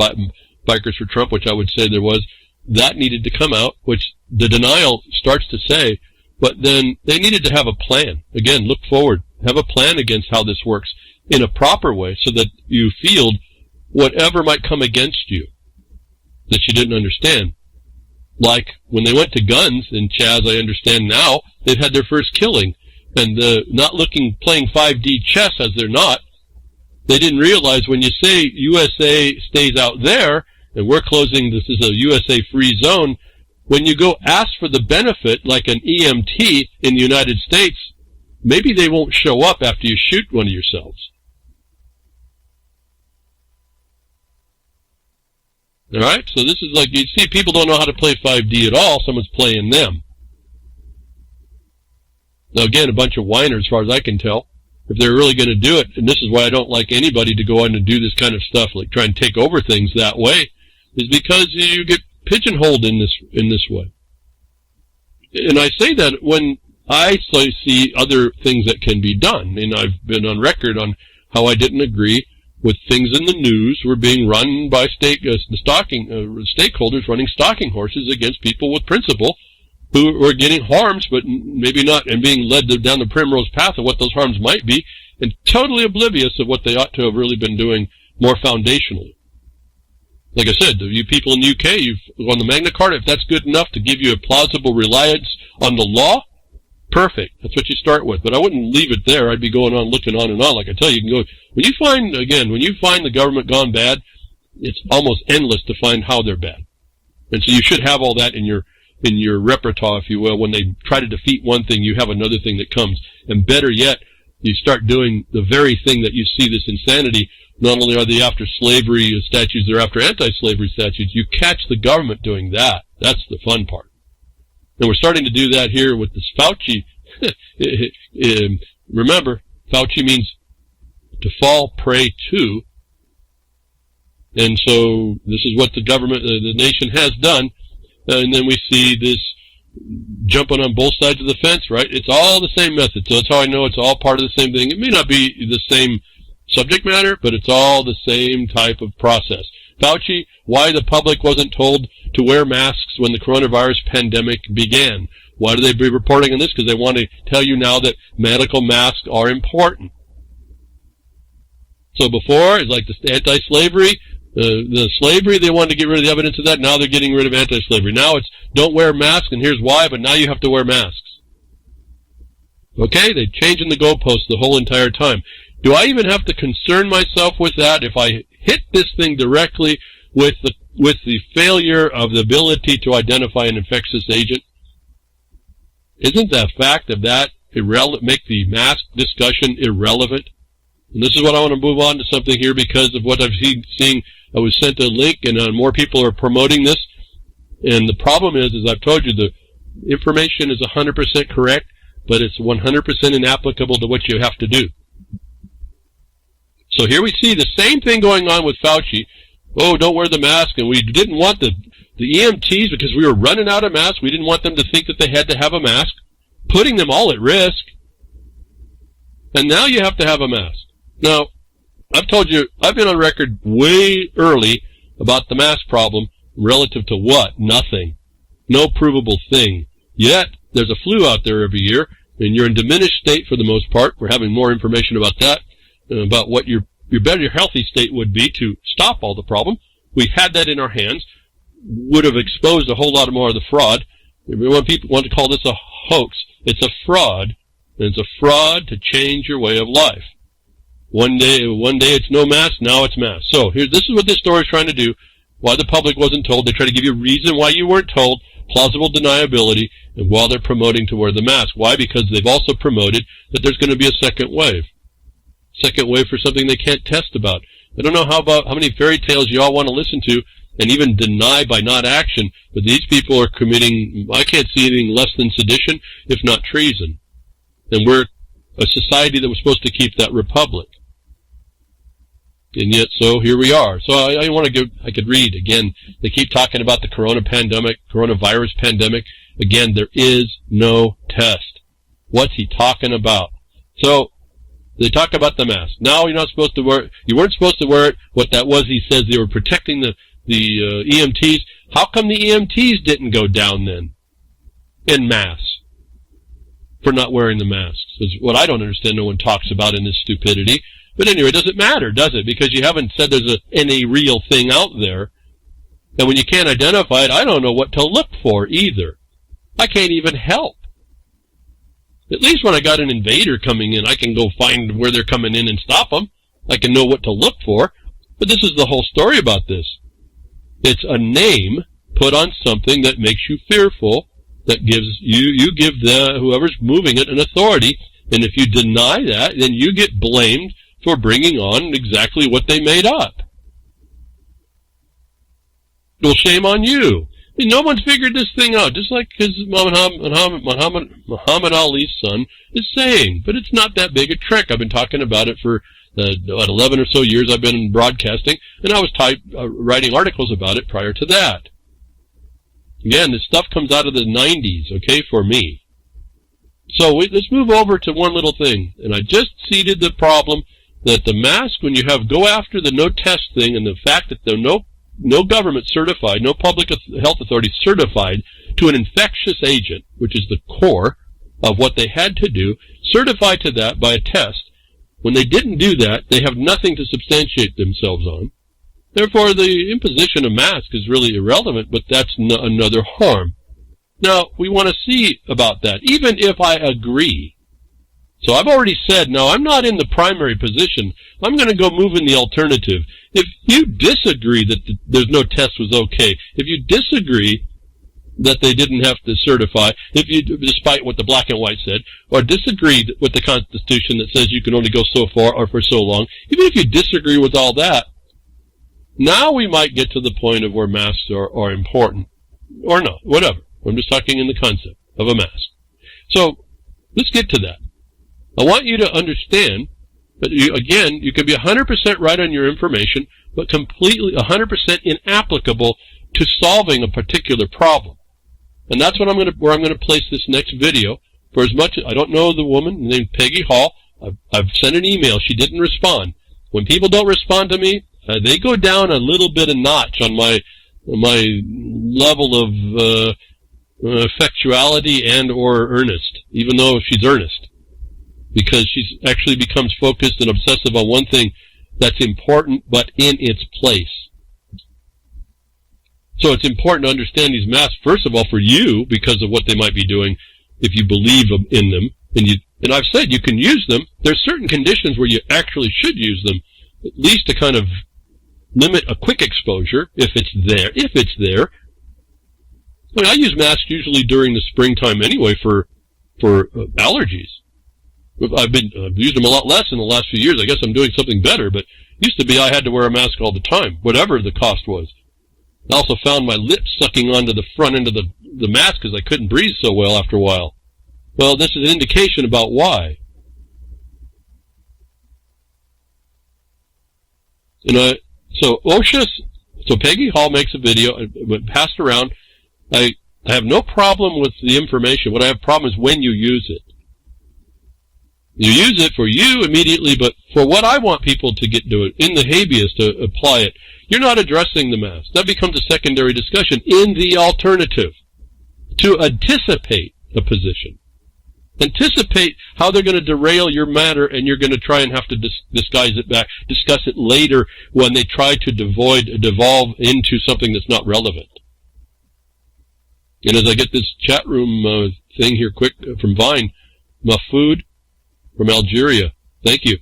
Bikers for Trump, which I would say there was, that needed to come out, which the denial starts to say, but then they needed to have a plan. Again, look forward. Have a plan against how this works in a proper way so that you field whatever might come against you that you didn't understand. Like when they went to guns in CHAZ, I understand now, they've had their first killing. And playing 5D chess as they're not, they didn't realize when you say USA stays out there, and we're closing, this is a USA free zone, when you go ask for the benefit, like an EMT in the United States, maybe they won't show up after you shoot one of yourselves. All right, so this is like, you see, people don't know how to play 5D at all. Someone's playing them. Now, again, a bunch of whiners, as far as I can tell. If they're really going to do it, and this is why I don't like anybody to go on and do this kind of stuff, like try and take over things that way, is because you get pigeonholed in this way. And I say that when I see other things that can be done, and I've been on record on how I didn't agree with things in the news were being run by stakeholders running stalking horses against people with principle who were getting harms, but maybe not, and being led down the primrose path of what those harms might be, and totally oblivious of what they ought to have really been doing more foundationally. Like I said, you people in the UK, on the Magna Carta, if that's good enough to give you a plausible reliance on the law, perfect. That's what you start with. But I wouldn't leave it there. I'd be going on, looking on and on. Like I tell you, you can go, when you find the government gone bad, it's almost endless to find how they're bad. And so you should have all that in your repertoire, if you will. When they try to defeat one thing, you have another thing that comes. And better yet, you start doing the very thing that you see this insanity. Not only are they after slavery statutes, they're after anti-slavery statutes. You catch the government doing that. That's the fun part. And we're starting to do that here with this Fauci. Remember, Fauci means to fall prey to. And so this is what the government, the nation has done. And then we see this jumping on both sides of the fence, right? It's all the same method. So that's how I know it's all part of the same thing. It may not be the same subject matter, but it's all the same type of process. Fauci, why the public wasn't told to wear masks when the coronavirus pandemic began. Why do they be reporting on this? Because they want to tell you now that medical masks are important. So before, it's like the anti-slavery, the slavery, they wanted to get rid of the evidence of that. Now they're getting rid of anti-slavery. Now it's don't wear masks, and here's why, but now you have to wear masks. Okay, they're changing the goalposts the whole entire time. Do I even have to concern myself with that if I hit this thing directly with the failure of the ability to identify an infectious agent? Isn't the fact of that make the mask discussion irrelevant? And this is what I want to move on to something here because of what I've seen. I was sent a link, and more people are promoting this. And the problem is, as I've told you, the information is 100% correct, but it's 100% inapplicable to what you have to do. So here we see the same thing going on with Fauci. Oh, don't wear the mask, and we didn't want the EMTs because we were running out of masks. We didn't want them to think that they had to have a mask, putting them all at risk. And now you have to have a mask. Now, I've told you, I've been on record way early about the mask problem relative to what? Nothing. No provable thing. Yet, there's a flu out there every year, and you're in diminished state for the most part. We're having more information about that, about what your better healthy state would be to stop all the problem. We had that in our hands. Would have exposed a whole lot more of the fraud. When people want to call this a hoax, it's a fraud. And it's a fraud to change your way of life. One day it's no mask, now it's mask. So this is what this story is trying to do. Why the public wasn't told. They try to give you a reason why you weren't told. Plausible deniability, and while they're promoting to wear the mask. Why? Because they've also promoted that there's going to be a second wave. Second wave for something they can't test about. I don't know how many fairy tales you all want to listen to and even deny by not action, but these people are committing, I can't see anything less than sedition, if not treason. And we're a society that was supposed to keep that republic. And yet, so here we are. So I could read again. They keep talking about the coronavirus pandemic. Again, there is no test. What's he talking about? So they talk about the mask. Now you're not supposed to wear it. You weren't supposed to wear it. What that was, he says they were protecting the EMTs. How come the EMTs didn't go down then en masse for not wearing the masks? Is what I don't understand. No one talks about in this stupidity. But anyway, it doesn't matter, does it? Because you haven't said there's any real thing out there. And when you can't identify it, I don't know what to look for either. I can't even help. At least when I got an invader coming in, I can go find where they're coming in and stop them. I can know what to look for. But this is the whole story about this. It's a name put on something that makes you fearful, that gives you give whoever's moving it an authority. And if you deny that, then you get blamed for bringing on exactly what they made up. Well, shame on you. And no one's figured this thing out, just like his Muhammad Ali's son is saying. But it's not that big a trick. I've been talking about it for 11 or so years I've been broadcasting, and I was writing articles about it prior to that. Again, this stuff comes out of the 90s, okay, for me. So let's move over to one little thing. And I just seeded the problem that the mask, when you go after the no test thing and the fact that there are no government certified, no public health authority certified to an infectious agent, which is the core of what they had to do, certified to that by a test. When they didn't do that, they have nothing to substantiate themselves on. Therefore, the imposition of mask is really irrelevant, but that's another harm. Now, we want to see about that, even if I agree. So I've already said, no, I'm not in the primary position. I'm going to go move in the alternative. If you disagree that there's no test was okay, if you disagree that they didn't have to certify, despite what the black and white said, or disagreed with the Constitution that says you can only go so far or for so long, even if you disagree with all that, now we might get to the point of where masks are important. Or not, whatever. I'm just talking in the concept of a mask. So, let's get to that. I want you to understand that, you can be 100% right on your information, but completely 100% inapplicable to solving a particular problem. And that's where I'm going to place this next video. For as much as I don't know the woman named Peggy Hall, I've sent an email. She didn't respond. When people don't respond to me, they go down a little bit a notch on my level of effectuality and or earnest, even though she's earnest, because she actually becomes focused and obsessive on one thing that's important but in its place. So it's important to understand these masks, first of all, for you, because of what they might be doing if you believe in them. And I've said you can use them. There's certain conditions where you actually should use them, at least to kind of limit a quick exposure, if it's there. I mean, I use masks usually during the springtime anyway for allergies. I've used them a lot less in the last few years. I guess I'm doing something better, but used to be I had to wear a mask all the time, whatever the cost was. I also found my lips sucking onto the front end of the mask because I couldn't breathe so well after a while. Well, this is an indication about why. So Peggy Hall makes a video, it passed around. I have no problem with the information. What I have a problem is when you use it. You use it for you immediately, but for what I want people to do it, in the habeas to apply it, you're not addressing the mask. That becomes a secondary discussion in the alternative. To anticipate a position. Anticipate how they're going to derail your matter, and you're going to try and have to disguise it back, discuss it later when they try to devolve into something that's not relevant. And as I get this chat room thing here quick from Vine, Mahfoud from Algeria, thank you.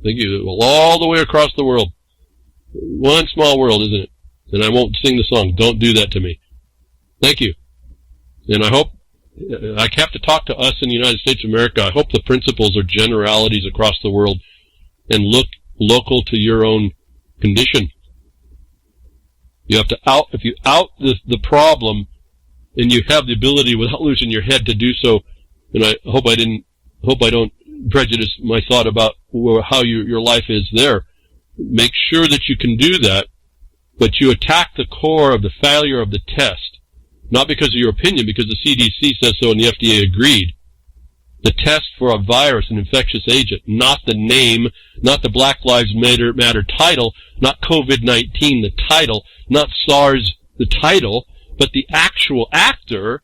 Thank you. Well, all the way across the world. One small world, isn't it? And I won't sing the song. Don't do that to me. Thank you. And I hope, I have to talk to us in the United States of America. I hope the principles are generalities across the world and look local to your own condition. You have to if you out the problem, and you have the ability without losing your head to do so, and I hope I don't prejudice my thought about how your life is there. Make sure that you can do that, but you attack the core of the failure of the test, not because of your opinion, because the CDC says so and the FDA agreed. The test for a virus, an infectious agent, not the name, not the Black Lives Matter title, not COVID-19 the title, not SARS the title, but the actual actor.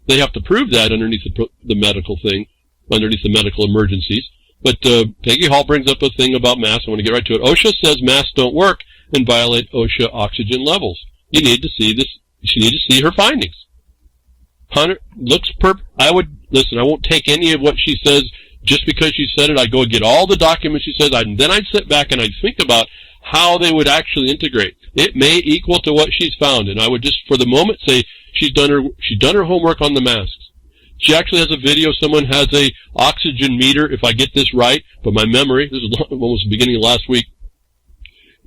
They have to prove that underneath the medical thing, underneath the medical emergencies. But Peggy Hall brings up a thing about masks. I want to get right to it. OSHA says masks don't work and violate OSHA oxygen levels. You need to see this. You need to see her findings. Hunter looks I won't take any of what she says just because she said it. I'd go get all the documents she says, and then I'd sit back and I'd think about how they would actually integrate. It may equal to what she's found, and I would just, for the moment, say she's done her homework on the masks. She actually has a video. Someone has a oxygen meter, if I get this right, but my memory, this is almost the beginning of last week,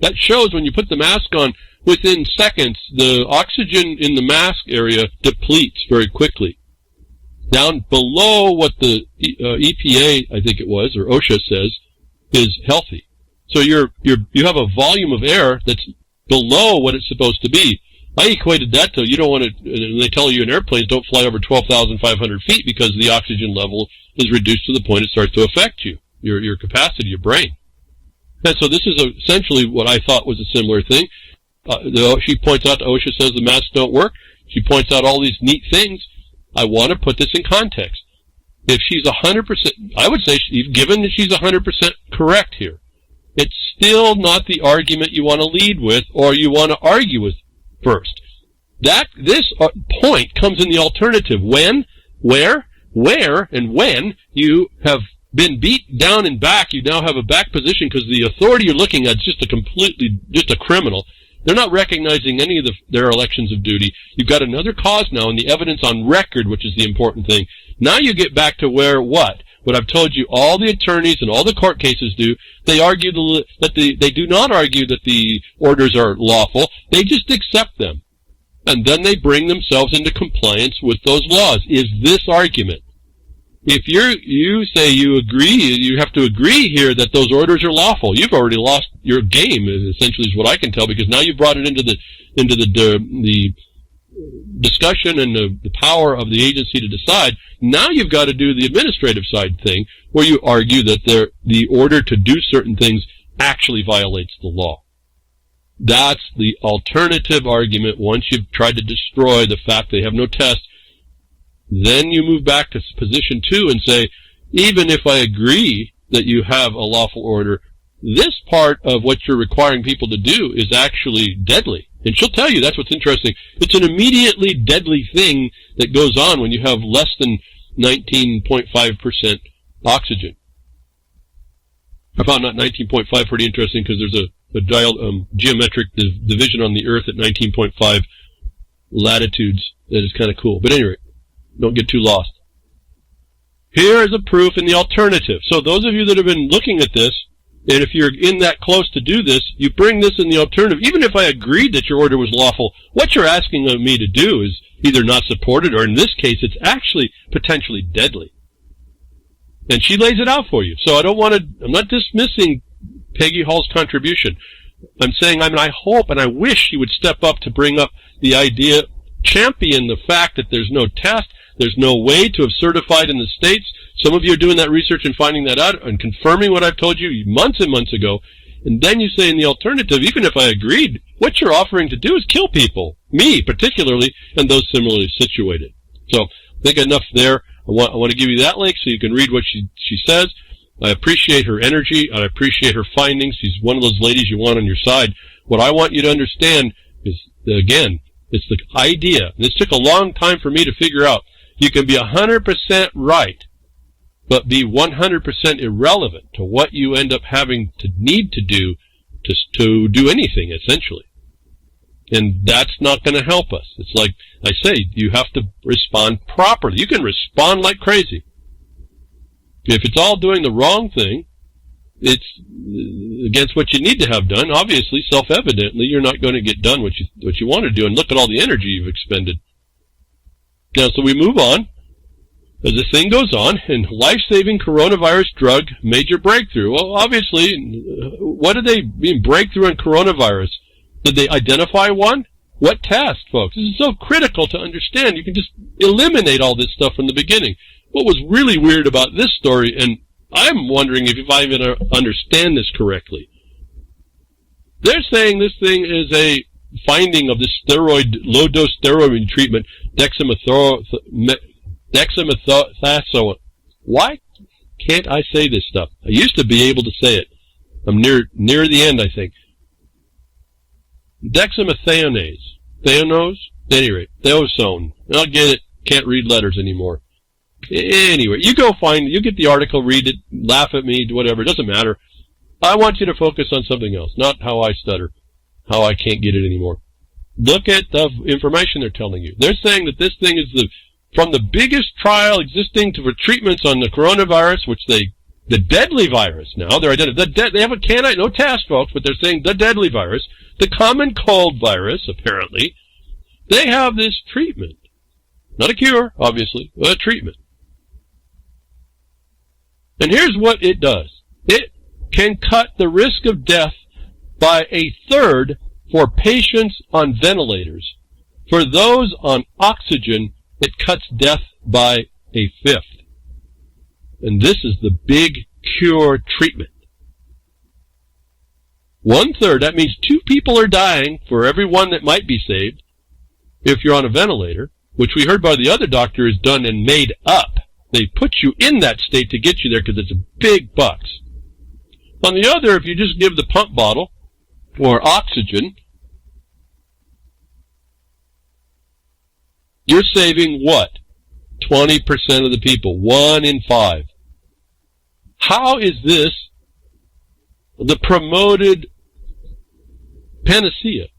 that shows when you put the mask on, within seconds, the oxygen in the mask area depletes very quickly. Down below what the EPA, I think it was, or OSHA says, is healthy. So you have a volume of air that's below what it's supposed to be. I equated that to, you don't want to, and they tell you in airplanes don't fly over 12,500 feet because the oxygen level is reduced to the point it starts to affect you, your capacity, your brain. And so this is essentially what I thought was a similar thing. She points out, OSHA says the masks don't work. She points out all these neat things. I want to put this in context. If she's 100%, I would say, given that she's 100% correct here, it's still not the argument you want to lead with or you want to argue with first. This point comes in the alternative. When, where, and when you have been beat down and back, you now have a back position because the authority you're looking at is just a criminal. They're not recognizing any of their elections of duty. You've got another cause now, and the evidence on record, which is the important thing. Now you get back to what I've told you all the attorneys and all the court cases do. They argue they do not argue that the orders are lawful. They just accept them. And then they bring themselves into compliance with those laws, is this argument. If you say you agree, you have to agree here that those orders are lawful. You've already lost your game, essentially, is what I can tell, because now you've brought it into the discussion and the power of the agency to decide. Now you've got to do the administrative side thing, where you argue that the order to do certain things actually violates the law. That's the alternative argument. Once you've tried to destroy the fact they have no test, then you move back to position 2 and say, even if I agree that you have a lawful order, this part of what you're requiring people to do is actually deadly. And she'll tell you that's what's interesting. It's an immediately deadly thing that goes on when you have less than 19.5% oxygen. I found that 19.5 pretty interesting because there's a geometric division on the Earth at 19.5 latitudes that is kind of cool. But anyway, don't get too lost. Here is a proof in the alternative. So those of you that have been looking at this, and if you're in that close to do this, you bring this in the alternative. Even if I agreed that your order was lawful, what you're asking of me to do is either not support it, or in this case, it's actually potentially deadly. And she lays it out for you. So I'm not dismissing Peggy Hall's contribution. I'm saying, I hope and I wish she would step up to bring up the idea, champion the fact that there's no test, there's no way to have certified in the states. Some of you are doing that research and finding that out and confirming what I've told you months and months ago. And then you say in the alternative, even if I agreed, what you're offering to do is kill people, me particularly, and those similarly situated. So I think enough there. I want to give you that link so you can read what she says. I appreciate her energy. I appreciate her findings. She's one of those ladies you want on your side. What I want you to understand is, again, it's the idea. This took a long time for me to figure out. You can be 100% right, but be 100% irrelevant to what you end up having to need to do to do anything, essentially. And that's not going to help us. It's like I say, you have to respond properly. You can respond like crazy. If it's all doing the wrong thing, it's against what you need to have done. Obviously, self-evidently, you're not going to get done what you want to do. And look at all the energy you've expended. Now, so we move on. As the thing goes on, and life-saving coronavirus drug major breakthrough. Well, obviously, what did they mean breakthrough in coronavirus? Did they identify one? What test, folks? This is so critical to understand. You can just eliminate all this stuff from the beginning. What was really weird about this story, and I'm wondering if I even understand this correctly, they're saying this thing is a finding of the low-dose steroid treatment, dexamethasone. Why can't I say this stuff? I used to be able to say it. I'm near the end, I think. Dexamethasone. Theanose? At any rate, Theosone. I'll get it. Can't read letters anymore. Anyway, you get the article, read it, laugh at me, whatever. It doesn't matter. I want you to focus on something else, not how I stutter, how I can't get it anymore. Look at the information they're telling you. They're saying that this thing is from the biggest trial existing for treatments on the coronavirus, which the deadly virus now, they're identifying, they have no test, folks, but they're saying the deadly virus, the common cold virus, apparently, they have this treatment. Not a cure, obviously, but a treatment. And here's what it does. It can cut the risk of death by 1/3 for patients on ventilators. For those on oxygen, it cuts death by 1/5. And this is the big cure treatment. 1/3, that means 2 people are dying for every one that might be saved if you're on a ventilator, which we heard by the other doctor is done and made up. They put you in that state to get you there because it's a big bucks. On the other, if you just give the pump bottle or oxygen, you're saving what? 20% of the people. 1 in 5. How is this the promoted panacea?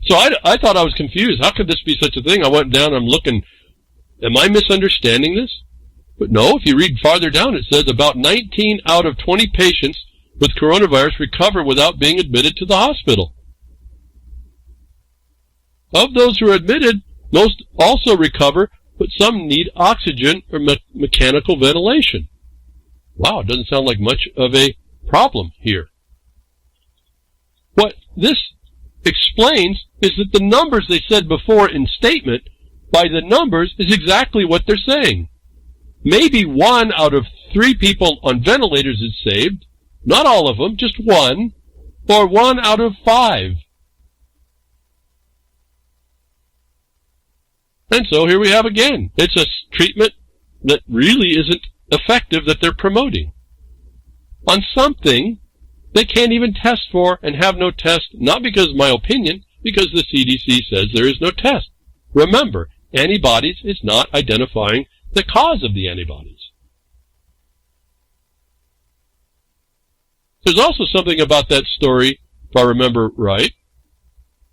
So I thought I was confused. How could this be such a thing? I went down, I'm looking, am I misunderstanding this? But no, if you read farther down, it says about 19 out of 20 patients with coronavirus recover without being admitted to the hospital. Of those who are admitted, most also recover, but some need oxygen or mechanical ventilation. Wow, it doesn't sound like much of a problem here. What this explains is that the numbers they said before in statement, by the numbers, is exactly what they're saying. Maybe 1 out of 3 people on ventilators is saved, not all of them, just 1, or 1 out of 5. And so here we have again. It's a treatment that really isn't effective that they're promoting on something they can't even test for and have no test, not because of my opinion, because the CDC says there is no test. Remember, antibodies is not identifying the cause of the antibodies. There's also something about that story, if I remember right,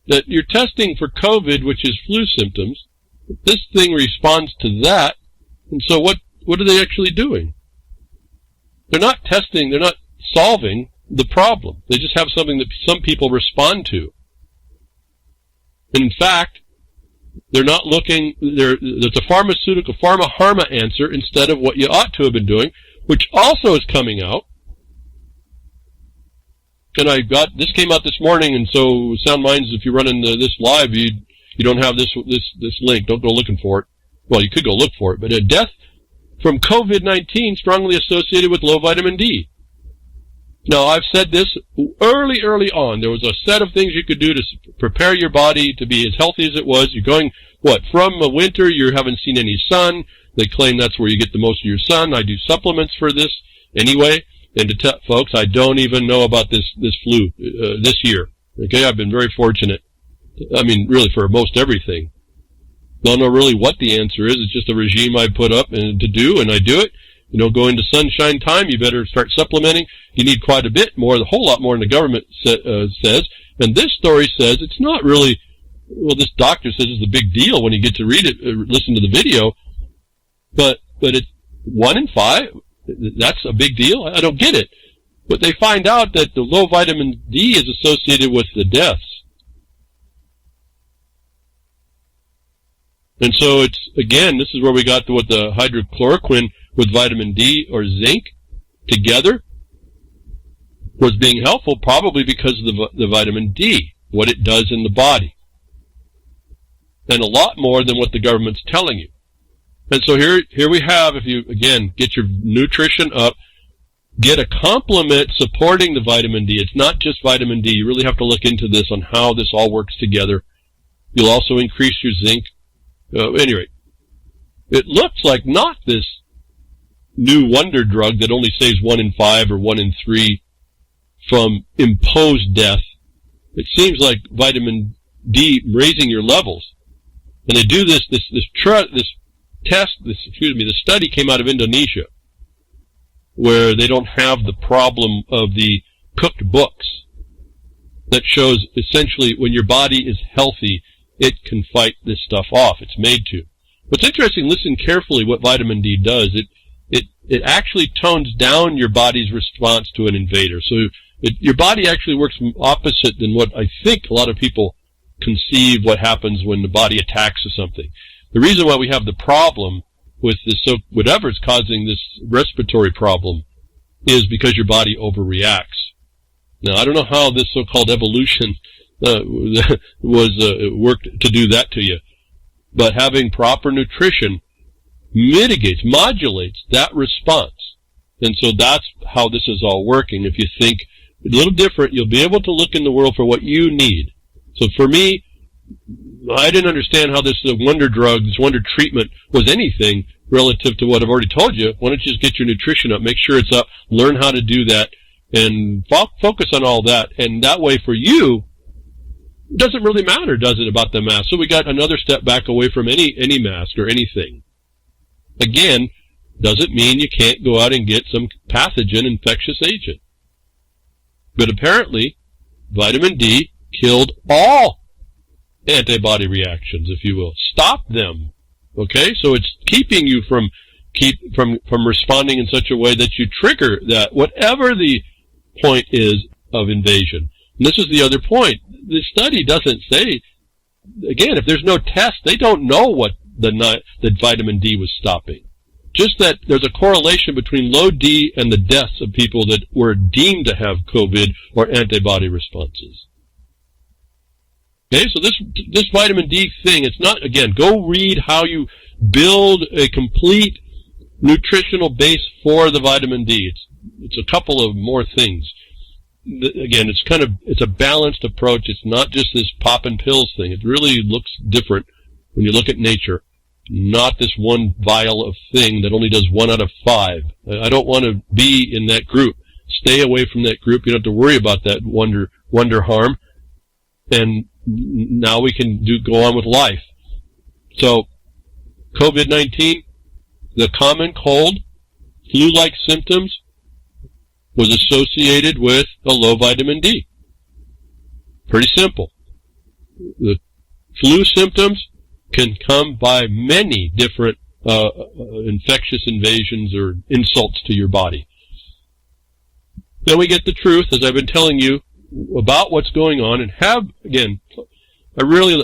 that you're testing for COVID, which is flu symptoms. This thing responds to that, and so what are they actually doing? They're not testing, they're not solving the problem. They just have something that some people respond to. In fact, they're not looking, there's a pharmaceutical, pharma-harma answer instead of what you ought to have been doing, which also is coming out. And this came out this morning, and so Sound Minds, if you're running this live, you don't have this link. Don't go looking for it. Well, you could go look for it, but a death from COVID-19 strongly associated with low vitamin D. Now, I've said this early on. There was a set of things you could do to prepare your body to be as healthy as it was. You're going, from a winter, you haven't seen any sun. They claim that's where you get the most of your sun. I do supplements for this anyway. And to tell folks, I don't even know about this flu this year. Okay, I've been very fortunate. I mean, really, for most everything. Don't know really what the answer is. It's just a regime I put up and to do, and I do it. You know, go into sunshine time, you better start supplementing. You need quite a bit more, a whole lot more than the government says. And this story says it's not really, well, this doctor says it's a big deal when you get to read it, listen to the video. But it's 1 in 5. That's a big deal. I don't get it. But they find out that the low vitamin D is associated with the deaths. And so it's, again, this is where we got to what the hydrochloroquine with vitamin D or zinc together was being helpful, probably because of the vitamin D, what it does in the body. And a lot more than what the government's telling you. And so here we have, if you, again, get your nutrition up, get a complement supporting the vitamin D. It's not just vitamin D. You really have to look into this on how this all works together. You'll also increase your zinc. Anyway, it looks like not this new wonder drug that only saves 1 in 5 or 1 in 3 from imposed death. It seems like vitamin D raising your levels. And they do this study came out of Indonesia, where they don't have the problem of the cooked books that shows essentially when your body is healthy, it can fight this stuff off. It's made to. What's interesting, listen carefully what vitamin D does. It actually tones down your body's response to an invader. So your body actually works opposite than what I think a lot of people conceive what happens when the body attacks or something. The reason why we have the problem with this, so whatever's causing this respiratory problem, is because your body overreacts. Now, I don't know how this so-called evolution worked to do that to you, but having proper nutrition modulates that response. And so that's how this is all working. If you think a little different, you'll be able to look in the world for what you need. So for me, I didn't understand how this wonder drug, this wonder treatment was anything relative to what I've already told you. Why don't you just get your nutrition up, make sure it's up, learn how to do that, and focus on all that. And that way for you, it doesn't really matter, does it, about the mask? So we got another step back away from any mask or anything. Again, doesn't mean you can't go out and get some pathogen infectious agent. But apparently, vitamin D killed all antibody reactions, if you will. Stop them. Okay? So it's keeping you from responding in such a way that you trigger that, whatever the point is of invasion. And this is the other point. The study doesn't say, again, if there's no test, they don't know what that vitamin D was stopping. Just that there's a correlation between low D and the deaths of people that were deemed to have COVID or antibody responses. Okay, so this vitamin D thing, it's not, again, go read how you build a complete nutritional base for the vitamin D. It's a couple of more things. Again, it's a balanced approach. It's not just this pop and pills thing. It really looks different when you look at nature, not this one vial of thing that only does 1 out of 5. I don't want to be in that group. Stay away from that group. You don't have to worry about that wonder harm. And now we can go on with life. So, COVID-19, the common cold, flu-like symptoms, was associated with a low vitamin D. Pretty simple. The flu symptoms can come by many different infectious invasions or insults to your body. Then we get the truth, as I've been telling you, about what's going on, and I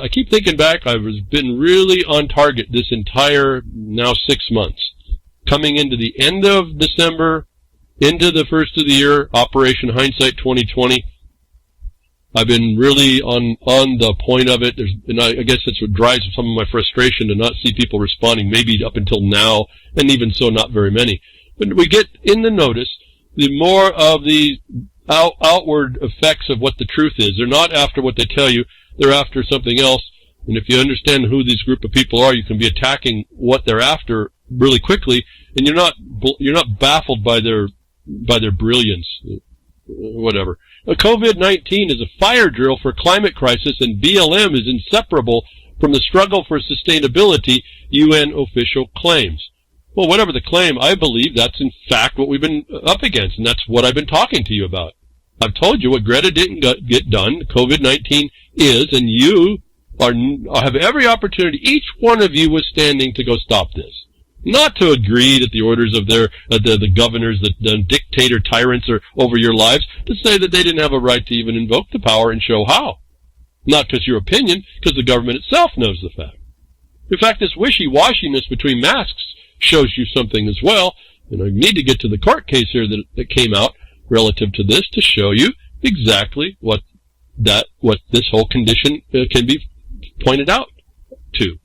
keep thinking back, I've been really on target this entire, now 6 months. Coming into the end of December, into the first of the year, Operation Hindsight 2020, I've been really on the point of it. And I guess that's what drives some of my frustration to not see people responding, maybe up until now, and even so, not very many. But we get in the notice, the more of the outward effects of what the truth is. They're not after what they tell you, they're after something else. And if you understand who these group of people are, you can be attacking what they're after really quickly, and you're not baffled by their brilliance. Whatever. COVID-19 is a fire drill for climate crisis, and BLM is inseparable from the struggle for sustainability, UN official claims. Well, whatever the claim, I believe that's in fact what we've been up against, and that's what I've been talking to you about. I've told you what Greta didn't get done, COVID-19 is, and you have every opportunity, each one of you was standing to go stop this. Not to agree that the orders of the governors, the dictator tyrants are over your lives, to say that they didn't have a right to even invoke the power and show how. Not because your opinion, because the government itself knows the fact. In fact, this wishy-washiness between masks shows you something as well, and I need to get to the court case here that came out relative to this to show you exactly what this whole condition can be pointed out to.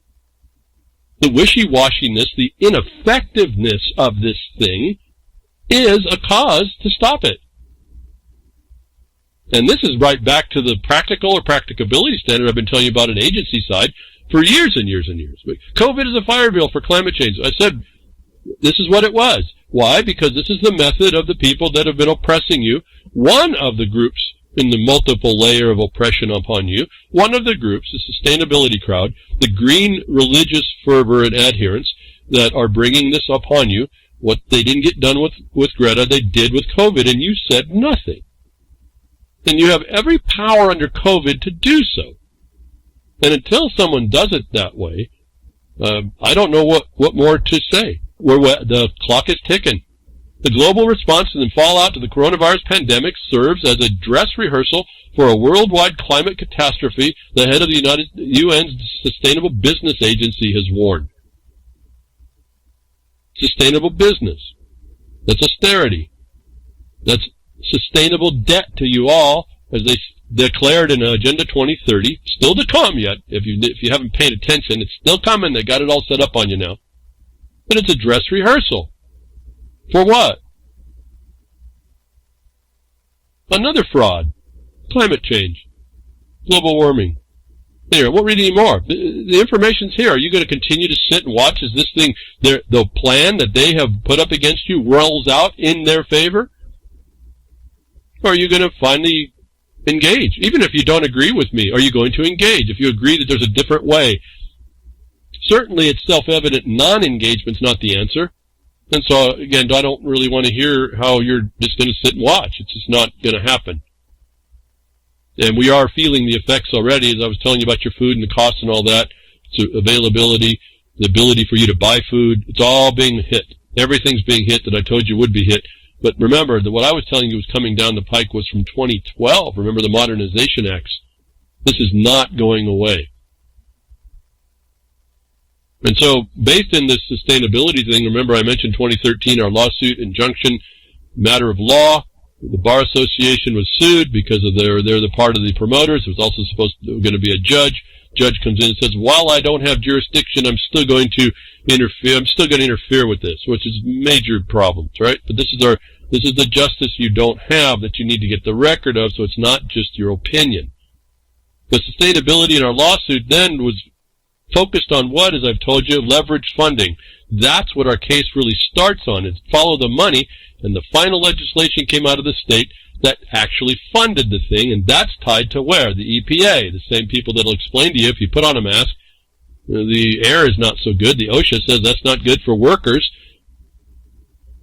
The wishy-washiness, the ineffectiveness of this thing is a cause to stop it. And this is right back to the practical or practicability standard I've been telling you about on agency side for years and years and years. COVID is a fire drill for climate change. I said this is what it was. Why? Because this is the method of the people that have been oppressing you. One of the groups in the multiple layer of oppression upon you, one of the groups, the sustainability crowd, the green religious fervor and adherents that are bringing this upon you, what they didn't get done with Greta, they did with COVID, and you said nothing. And you have every power under COVID to do so. And until someone does it that way, I don't know what more to say. The clock is ticking. The global response and fallout to the coronavirus pandemic serves as a dress rehearsal for a worldwide climate catastrophe, the head of the UN's Sustainable Business Agency has warned. Sustainable business. That's austerity. That's sustainable debt to you all, as they declared in Agenda 2030. Still to come yet. If you haven't paid attention, it's still coming. They got it all set up on you now. But it's a dress rehearsal. For what? Another fraud. Climate change. Global warming. Anyway, I won't read any more. The information's here. Are you going to continue to sit and watch as this thing, the plan that they have put up against you, rolls out in their favor? Or are you going to finally engage? Even if you don't agree with me, are you going to engage? If you agree that there's a different way. Certainly it's self-evident non-engagement's not the answer. And so, again, I don't really want to hear how you're just going to sit and watch. It's just not going to happen. And we are feeling the effects already, as I was telling you about your food and the costs and all that. So availability, the ability for you to buy food, it's all being hit. Everything's being hit that I told you would be hit. But remember that what I was telling you was coming down the pike was from 2012. Remember the Modernization Acts. This is not going away. And so, based in this sustainability thing, remember I mentioned 2013, our lawsuit, injunction, matter of law. The Bar Association was sued because of they're the part of the promoters. There was also going to be a judge. Judge comes in and says, while I don't have jurisdiction, I'm still going to interfere. I'm still going to interfere with this, which is major problems, right? But this is the justice you don't have that you need to get the record of, so it's not just your opinion. The sustainability in our lawsuit then was focused on what, as I've told you, leveraged funding. That's what our case really starts on, is follow the money, and the final legislation came out of the state that actually funded the thing, and that's tied to where? The EPA, the same people that will explain to you if you put on a mask, the air is not so good. The OSHA says that's not good for workers.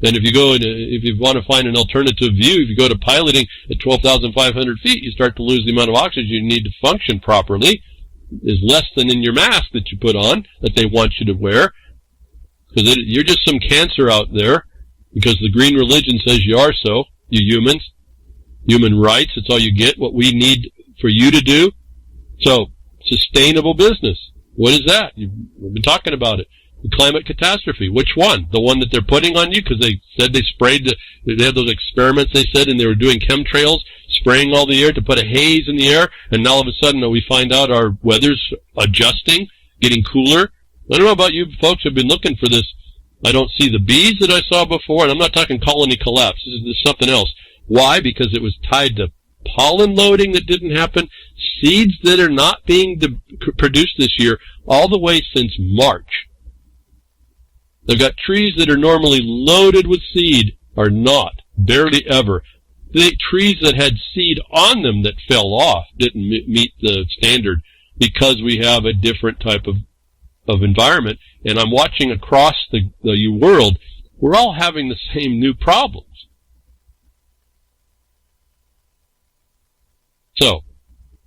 And if you go and if you want to find an alternative view, if you go to piloting at 12,500 feet, you start to lose the amount of oxygen you need to function properly. Is less than in your mask that you put on, that they want you to wear. Because you're just some cancer out there, because the green religion says you are so, you humans. Human rights, it's all you get, what we need for you to do. So, sustainable business. What is that? We've been talking about it. The climate catastrophe. Which one? The one that they're putting on you because they said they sprayed, they had those experiments they said, and they were doing chemtrails, spraying all the air to put a haze in the air, and now all of a sudden we find out our weather's adjusting, getting cooler. I don't know about you folks who have been looking for this. I don't see the bees that I saw before, and I'm not talking colony collapse. This is something else. Why? Because it was tied to pollen loading that didn't happen, seeds that are not being produced this year all the way since March. They've got trees that are normally loaded with seed are not, barely ever. The trees that had seed on them that fell off didn't meet the standard because we have a different type of environment. And I'm watching across the world, we're all having the same new problems. So,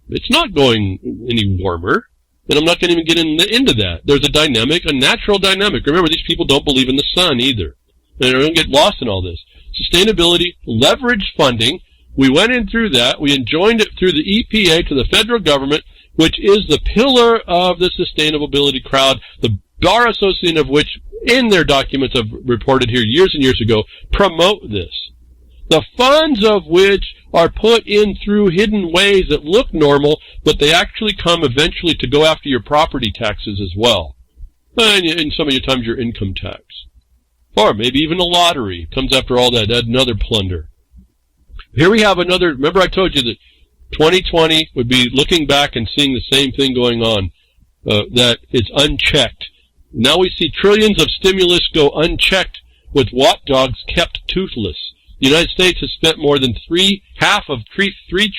it's not going any warmer. And I'm not going to even get into that. There's a dynamic, a natural dynamic. Remember, these people don't believe in the sun either. And they're going to get lost in all this. Sustainability, leverage funding. We went in through that. We enjoined it through the EPA to the federal government, which is the pillar of the sustainability crowd, the bar association of which, in their documents I've reported here years and years ago, promote this. The funds of which are put in through hidden ways that look normal, but they actually come eventually to go after your property taxes as well. And some of your times your income tax. Or maybe even a lottery comes after all that, another plunder. Here we have another, remember I told you that 2020 would be looking back and seeing the same thing going on, that it's unchecked. Now we see trillions of stimulus go unchecked with Watchdogs kept toothless. The United States has spent more than $3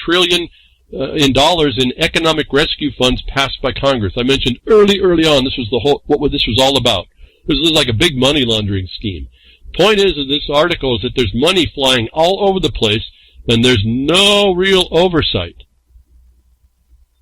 trillion in dollars in economic rescue funds passed by Congress. I mentioned early on this was what this was all about. This was like a big money laundering scheme. Point is that this article is that there's money flying all over the place and there's no real oversight.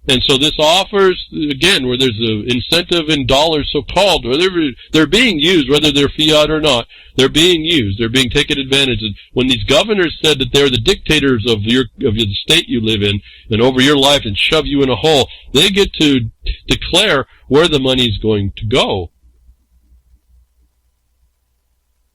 And so this offers, again, where there's an incentive in dollars, so-called, whether they're being used, whether they're fiat or not, they're being used. They're being taken advantage of. When these governors said that they're the dictators of the state you live in and over your life and shove you in a hole, they get to declare where the money's going to go.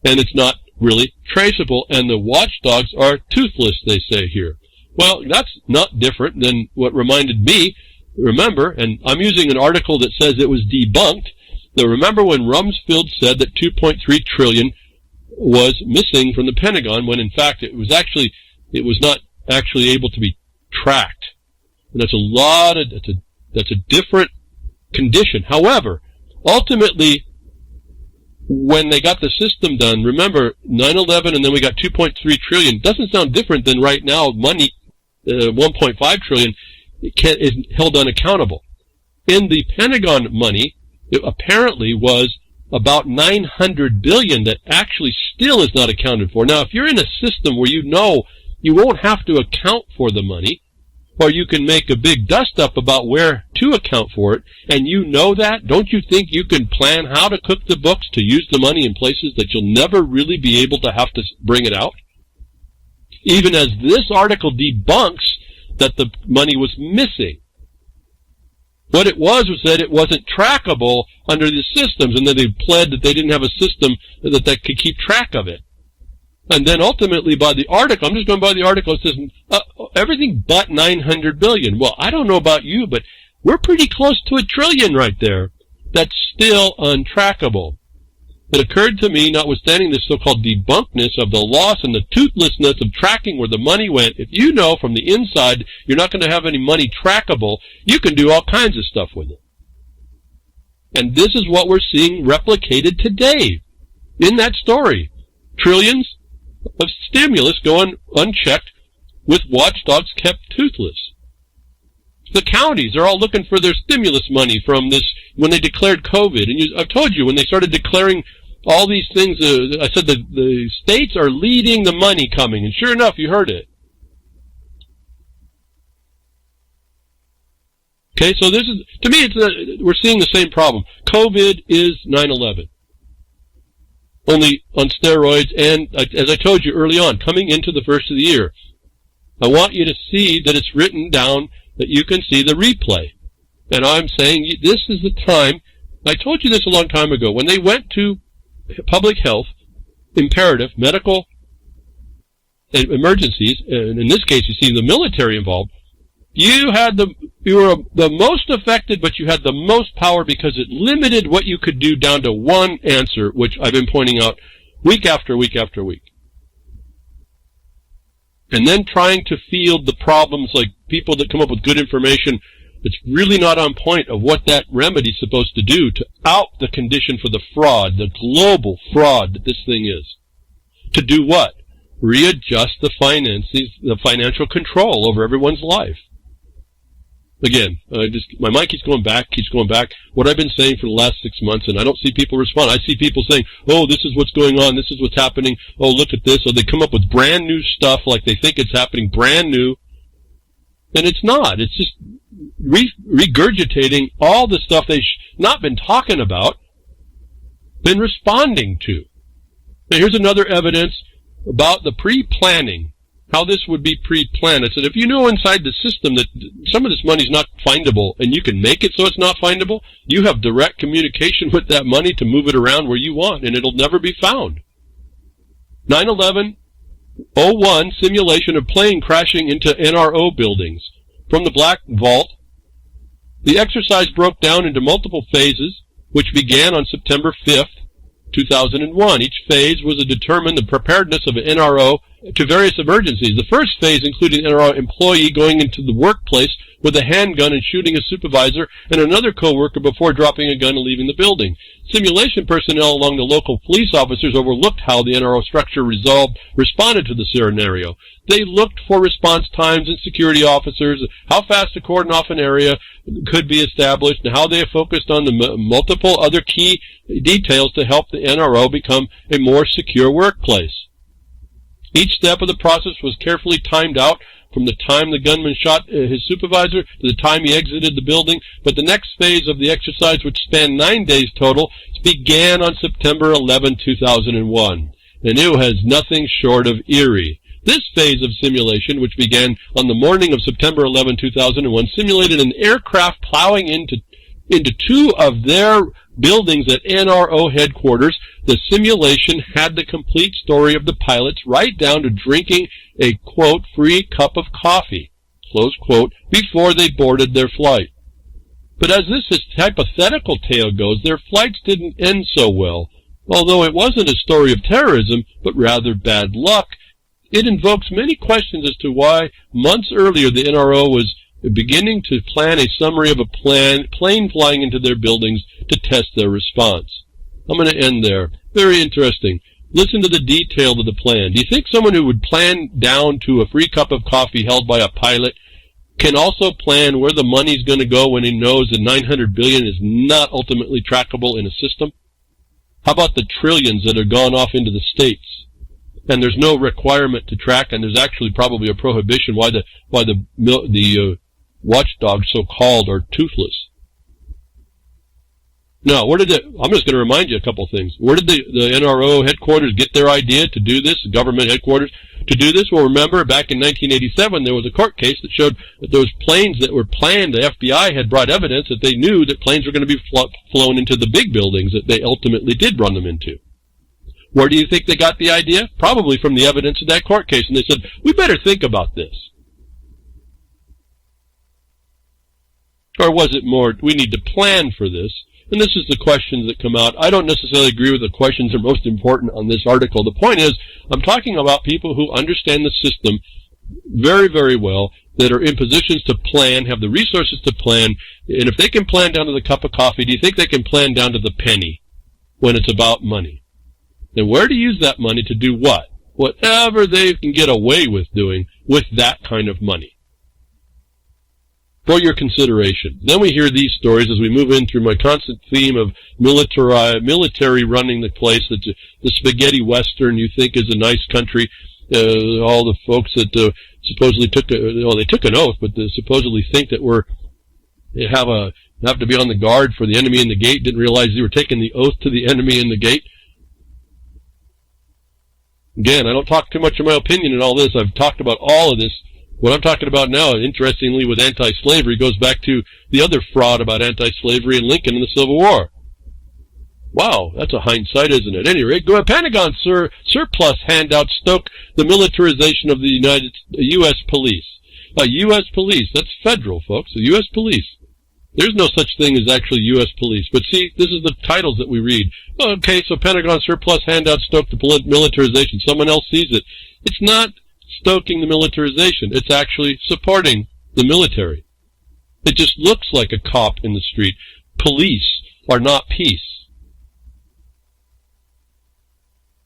And it's not really traceable, and the watchdogs are toothless, they say here. Well, that's not different than what reminded me, remember, and I'm using an article that says it was debunked, remember when Rumsfeld said that $2.3 trillion was missing from the Pentagon, when in fact it was not actually able to be tracked. And that's a different condition. However, ultimately, when they got the system done, remember 9/11 and then we got 2.3 trillion. Doesn't sound different than right now money, 1.5 trillion is held unaccountable. In the Pentagon money, it apparently was about 900 billion that actually still is not accounted for. Now, if you're in a system where you know you won't have to account for the money, or you can make a big dust-up about where to account for it, and you know that, don't you think you can plan how to cook the books to use the money in places that you'll never really be able to have to bring it out? Even as this article debunks that the money was missing. What it was that it wasn't trackable under the systems, and that they pled that they didn't have a system that could keep track of it. And then ultimately by the article, I'm just going by the article, it says everything but 900 billion. Well, I don't know about you, but we're pretty close to $1 trillion right there. That's still untrackable. It occurred to me, notwithstanding this so-called debunkedness of the loss and the toothlessness of tracking where the money went, if you know from the inside you're not going to have any money trackable, you can do all kinds of stuff with it. And this is what we're seeing replicated today in that story. Trillions of stimulus going unchecked with watchdogs kept toothless. The counties are all looking for their stimulus money from this when they declared COVID. And I've told you, when they started declaring all these things, I said the states are leading the money coming. And sure enough, you heard it. Okay, so this is, to me, we're seeing the same problem. COVID is 9/11. Only on steroids, and as I told you early on, coming into the first of the year. I want you to see that it's written down, that you can see the replay. And I'm saying this is the time, I told you this a long time ago, when they went to public health, imperative, medical emergencies, and in this case you see the military involved, you were the most affected, but you had the most power because it limited what you could do down to one answer, which I've been pointing out week after week after week. And then trying to field the problems, like people that come up with good information that's really not on point of what that remedy's supposed to do to out the condition for the fraud, the global fraud that this thing is. To do what? Readjust the finances, the financial control over everyone's life. Again, my mind keeps going back. What I've been saying for the last 6 months, and I don't see people respond. I see people saying, oh, this is what's going on, this is what's happening, oh, look at this. Or they come up with brand new stuff like they think it's happening brand new. And it's not. It's just regurgitating all the stuff they've not been talking about, been responding to. Now, here's another evidence about the pre-planning. How this would be pre-planned. I said, if you know inside the system that some of this money is not findable and you can make it so it's not findable, you have direct communication with that money to move it around where you want, and it'll never be found. 9/11-01 simulation of plane crashing into NRO buildings. From the Black Vault, the exercise broke down into multiple phases, which began on September 5th, 2001. Each phase was to determine the preparedness of an NRO to various emergencies. The first phase included an NRO employee going into the workplace with a handgun and shooting a supervisor and another co-worker before dropping a gun and leaving the building. Simulation personnel along the local police officers overlooked how the NRO structure responded to the scenario. They looked for response times and security officers, how fast to cordon off an area could be established, and how they focused on the multiple other key details to help the NRO become a more secure workplace. Each step of the process was carefully timed out from the time the gunman shot his supervisor to the time he exited the building, but the next phase of the exercise, which spanned 9 days total, began on September 11, 2001, and it was nothing short of eerie. This phase of simulation, which began on the morning of September 11, 2001, simulated an aircraft plowing into two of their buildings at NRO headquarters. The simulation had the complete story of the pilots right down to drinking a, quote, free cup of coffee, close quote, before they boarded their flight. But as this hypothetical tale goes, their flights didn't end so well. Although it wasn't a story of terrorism, but rather bad luck, it invokes many questions as to why months earlier the NRO was beginning to plan a summary of a plane flying into their buildings to test their response. I'm going to end there. Very interesting. Listen to the detail of the plan. Do you think someone who would plan down to a free cup of coffee held by a pilot can also plan where the money's going to go when he knows the $900 billion is not ultimately trackable in a system? How about the trillions that have gone off into the states? And there's no requirement to track, and there's actually probably a prohibition why the watchdogs, so-called, are toothless. Now, I'm just going to remind you a couple things. Where did the NRO headquarters get their idea to do this, the government headquarters, to do this? Well, remember, back in 1987, there was a court case that showed that those planes that were planned, the FBI had brought evidence that they knew that planes were going to be flown into the big buildings that they ultimately did run them into. Where do you think they got the idea? Probably from the evidence of that court case. And they said, we better think about this. Or was it more, we need to plan for this? And this is the questions that come out. I don't necessarily agree with the questions that are most important on this article. The point is, I'm talking about people who understand the system very, very well that are in positions to plan, have the resources to plan, and if they can plan down to the cup of coffee, do you think they can plan down to the penny when it's about money? And where to use that money to do what? Whatever they can get away with doing with that kind of money. For your consideration. Then we hear these stories as we move in through my constant theme of military running the place, that the spaghetti western you think is a nice country. All the folks that supposedly took an oath, but they supposedly think that they have to be on the guard for the enemy in the gate, didn't realize they were taking the oath to the enemy in the gate. Again, I don't talk too much of my opinion in all this. I've talked about all of this. What I'm talking about now, interestingly, with anti-slavery, goes back to the other fraud about anti-slavery and Lincoln in the Civil War. Wow, that's a hindsight, isn't it? At any rate, Pentagon surplus handout stoke the militarization of the U.S. police. U.S. police, that's federal, folks, the U.S. police. There's no such thing as actually U.S. police. But see, this is the titles that we read. Okay, so Pentagon surplus handout stoked the militarization. Someone else sees it. It's not stoking the militarization. It's actually supporting the military. It just looks like a cop in the street. Police are not peace.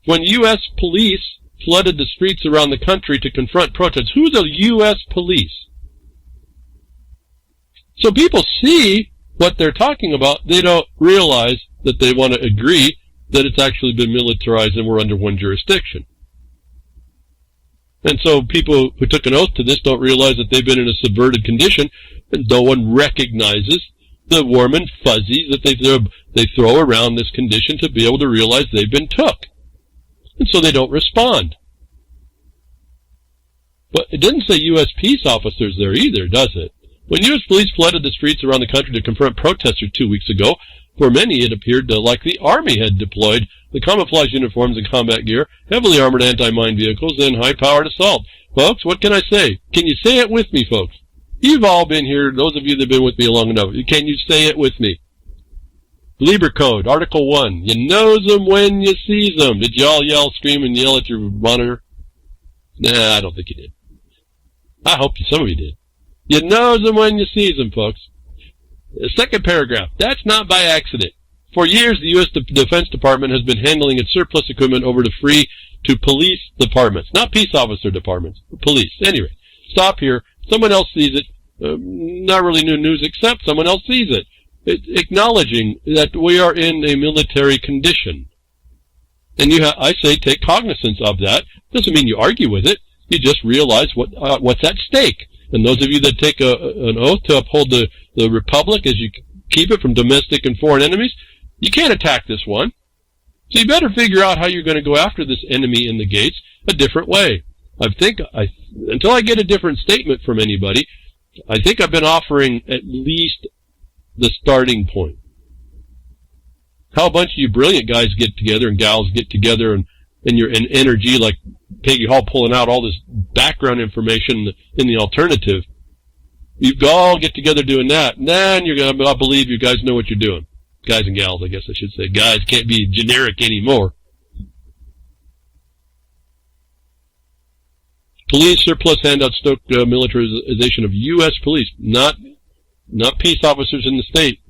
When U.S. police flooded the streets around the country to confront protests, who are the U.S. police? So people see what they're talking about. They don't realize that they want to agree that it's actually been militarized and we're under one jurisdiction. And so people who took an oath to this don't realize that they've been in a subverted condition, and no one recognizes the warm and fuzzies that they throw around this condition to be able to realize they've been took. And so they don't respond. But it didn't say U.S. peace officers there either, does it? When U.S. police flooded the streets around the country to confront protesters 2 weeks ago, for many it appeared like the Army had deployed the camouflage uniforms and combat gear, heavily armored anti-mine vehicles, and high-powered assault. Folks, what can I say? Can you say it with me, folks? You've all been here, those of you that have been with me long enough. Can you say it with me? Liber Code, Article 1. You knows them when you sees them. Did you all yell, scream, and yell at your monitor? Nah, I don't think you did. I hope some of you did. You knows them when you sees them, folks. The second paragraph. That's not by accident. For years, the U.S. Defense Department has been handling its surplus equipment over to police departments. Not peace officer departments, police. Anyway, stop here. Someone else sees it. Not really new news, except someone else sees it. It's acknowledging that we are in a military condition. And I say take cognizance of that. Doesn't mean you argue with it. You just realize what's at stake. And those of you that take an oath to uphold the Republic as you keep it from domestic and foreign enemies, you can't attack this one. So you better figure out how you're going to go after this enemy in the gates a different way. Until I get a different statement from anybody, I think I've been offering at least the starting point. How a bunch of you brilliant guys get together and gals get together and you're in energy like Peggy Hall pulling out all this background information in the alternative. You all get together doing that, and then I believe you guys know what you're doing. Guys and gals, I guess I should say. Guys can't be generic anymore. Police surplus handout stoked militarization of U.S. police, not peace officers in the state.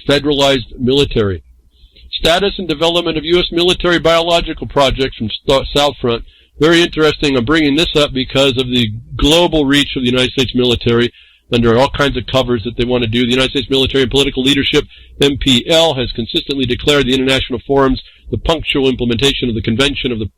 Federalized military. Status and development of U.S. military biological projects from South Front. Very interesting. I'm bringing this up because of the global reach of the United States military under all kinds of covers that they want to do. The United States military and political leadership, MPL, has consistently declared the international forums the punctual implementation of the Convention of the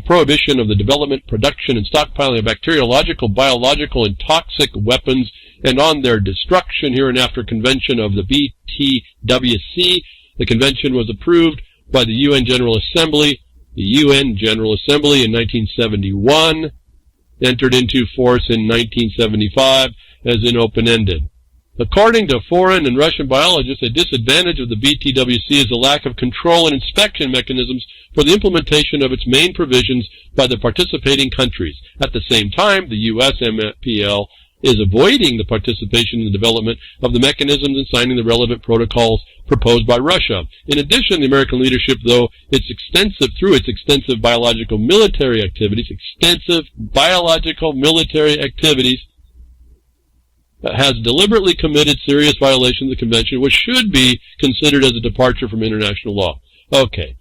Prohibition of the Development, Production, and Stockpiling of Bacteriological, Biological, and Toxic Weapons, and on their destruction, hereinafter Convention of the BTWC. The convention was approved by the UN General Assembly. The UN General Assembly in 1971, entered into force in 1975 as in open-ended. According to foreign and Russian biologists, a disadvantage of the BTWC is a lack of control and inspection mechanisms for the implementation of its main provisions by the participating countries. At the same time, the U.S. MPL is avoiding the participation in the development of the mechanisms and signing the relevant protocols proposed by Russia. In addition, the American leadership, through its extensive biological military activities, has deliberately committed serious violations of the Convention, which should be considered as a departure from international law. Okay.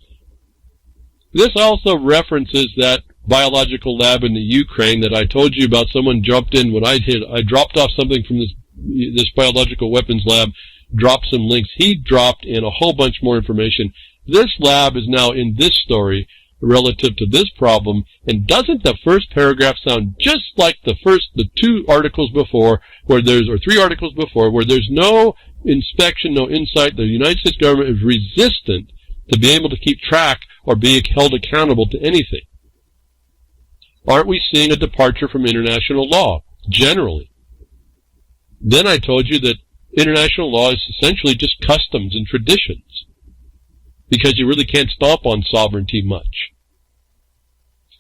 This also references that biological lab in the Ukraine that I told you about. Someone jumped in when I dropped off something from this biological weapons lab, dropped some links. He dropped in a whole bunch more information. This lab is now in this story relative to this problem, and doesn't the first paragraph sound just like the 2 articles before, or 3 articles before, where there's no inspection, no insight? The United States government is resistant to be able to keep track or be held accountable to anything. Aren't we seeing a departure from international law, generally? Then I told you that international law is essentially just customs and traditions, because you really can't stomp on sovereignty much.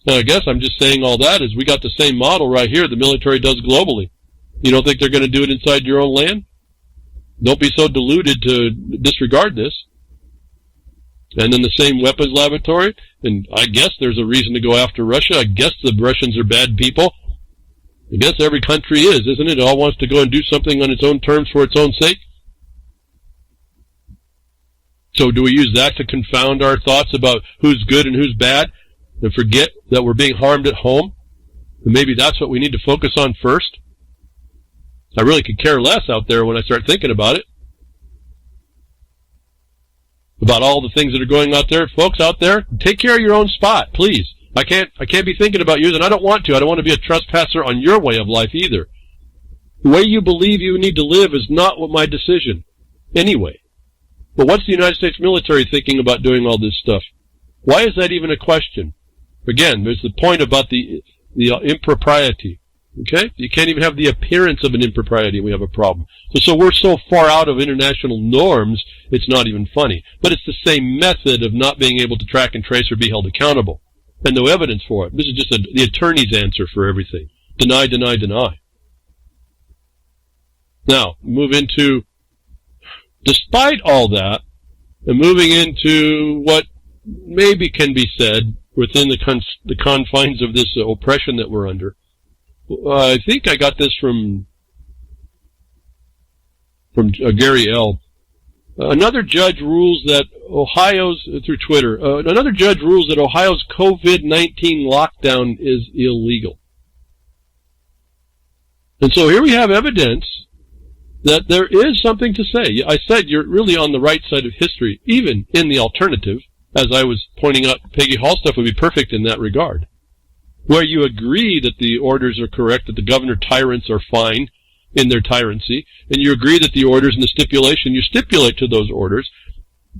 Now, I guess I'm just saying all that is we got the same model right here the military does globally. You don't think they're going to do it inside your own land? Don't be so deluded to disregard this. And then the same weapons laboratory, and I guess there's a reason to go after Russia. I guess the Russians are bad people. I guess every country is, isn't it? It all wants to go and do something on its own terms for its own sake. So do we use that to confound our thoughts about who's good and who's bad, and forget that we're being harmed at home? And maybe that's what we need to focus on first? I really could care less out there when I start thinking about it. About all the things that are going out there. Folks out there, take care of your own spot, please. I can't be thinking about you, and I don't want to. I don't want to be a trespasser on your way of life either. The way you believe you need to live is not what my decision. Anyway. But what's the United States military thinking about doing all this stuff? Why is that even a question? Again, there's the point about the impropriety. Okay? You can't even have the appearance of an impropriety, and we have a problem. So we're so far out of international norms, it's not even funny. But it's the same method of not being able to track and trace or be held accountable. And no evidence for it. This is just the attorney's answer for everything. Deny, deny, deny. Now, move into, despite all that, and moving into what maybe can be said within the confines of this oppression that we're under. I think I got this from Gary L. Another judge rules that through Twitter, another judge rules that Ohio's COVID-19 lockdown is illegal. And so here we have evidence that there is something to say. I said you're really on the right side of history, even in the alternative, as I was pointing out. Peggy Hall stuff would be perfect in that regard, where you agree that the orders are correct, that the governor tyrants are fine in their tyrancy, and you agree that the orders and the stipulation, you stipulate to those orders.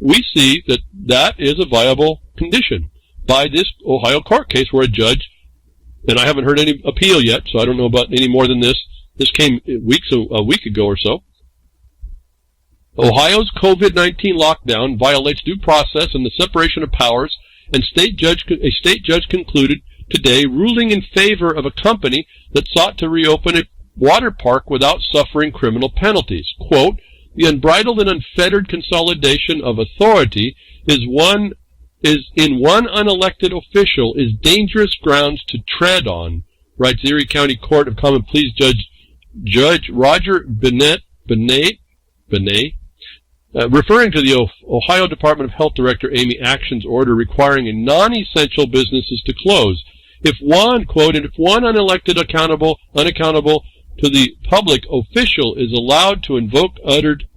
We see that that is a viable condition by this Ohio court case where a judge, and I haven't heard any appeal yet, so I don't know about any more than this. This came a week ago or so. Ohio's COVID-19 lockdown violates due process and the separation of powers, and a state judge concluded today, ruling in favor of a company that sought to reopen a water park without suffering criminal penalties. Quote, the unbridled and unfettered consolidation of authority is in one unelected official is dangerous grounds to tread on, writes Erie County Court of Common Pleas Judge Roger Benet, referring to the Ohio Department of Health Director Amy Action's order requiring a non-essential businesses to close. If one, quote, and if one unelected unaccountable to the public official is allowed to invoke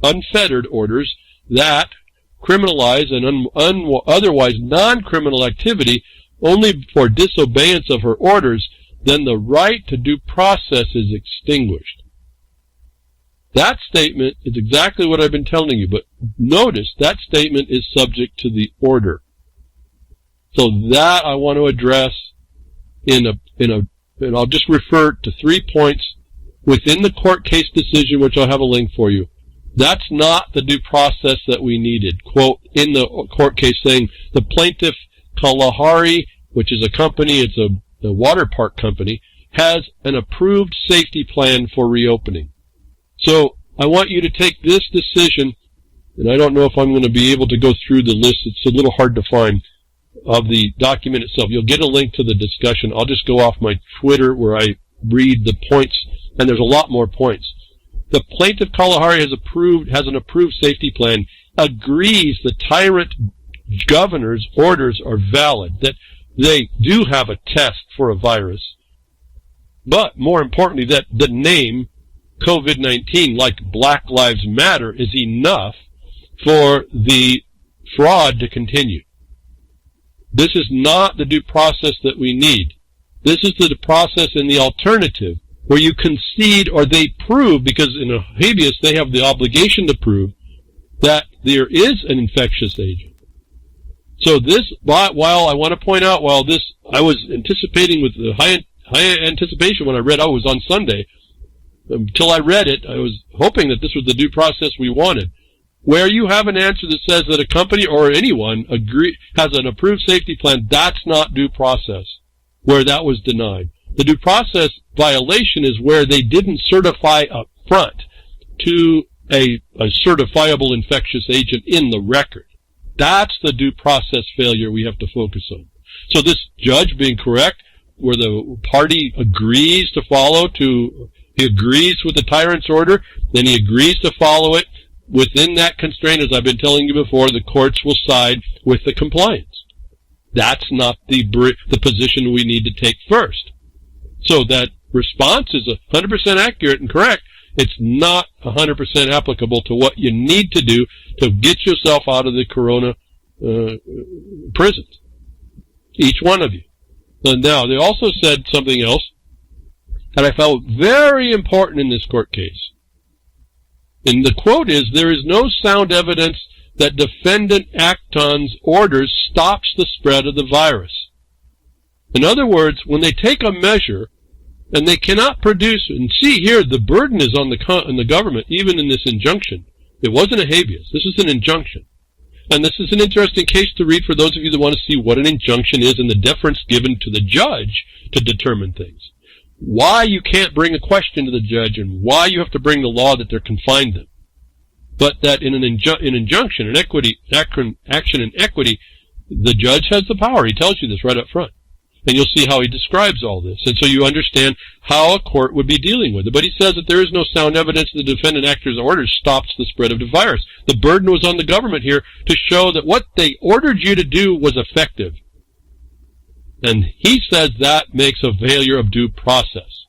unfettered orders that criminalize an otherwise non-criminal activity only for disobeyance of her orders, then the right to due process is extinguished. That statement is exactly what I've been telling you, but notice that statement is subject to the order. So that I want to address and I'll just refer to 3 points within the court case decision, which I'll have a link for you. That's not the due process that we needed. Quote, in the court case saying the plaintiff Kalahari, which is a company, it's a water park company, has an approved safety plan for reopening. So I want you to take this decision, and I don't know if I'm going to be able to go through the list. It's a little hard to find of the document itself. You'll get a link to the discussion. I'll just go off my Twitter where I read the points, and there's a lot more points. The plaintiff Kalahari has an approved safety plan, agrees the tyrant governor's orders are valid, that they do have a test for a virus. But more importantly, that the name COVID-19, like Black Lives Matter, is enough for the fraud to continue. This is not the due process that we need. This is the process in the alternative, where you concede or they prove, because in a habeas they have the obligation to prove, that there is an infectious agent. So this, while I want to point out, I was anticipating with the high anticipation when I read, it was on Sunday, until I read it, I was hoping that this was the due process we wanted. Where you have an answer that says that a company or anyone has an approved safety plan, that's not due process, where that was denied. The due process violation is where they didn't certify up front to a certifiable infectious agent in the record. That's the due process failure we have to focus on. So this judge being correct, where the party agrees to he agrees with the tyrant's order, then he agrees to follow it. Within that constraint, as I've been telling you before, the courts will side with the compliance. That's not the position we need to take first. So that response is 100% accurate and correct. It's not 100% applicable to what you need to do to get yourself out of the corona prisons. Each one of you. And now, they also said something else that I felt very important in this court case. And the quote is, there is no sound evidence that defendant Acton's orders stops the spread of the virus. In other words, when they take a measure and they cannot produce, and see here, the burden is on the government, even in this injunction. It wasn't a habeas. This is an injunction. And this is an interesting case to read for those of you that want to see what an injunction is and the deference given to the judge to determine things. Why you can't bring a question to the judge and why you have to bring the law that they're confined them. But that in an injunction, an action in equity, the judge has the power. He tells you this right up front. And you'll see how he describes all this. And so you understand how a court would be dealing with it. But he says that there is no sound evidence that the defendant actor's orders stops the spread of the virus. The burden was on the government here to show that what they ordered you to do was effective. And he says that makes a failure of due process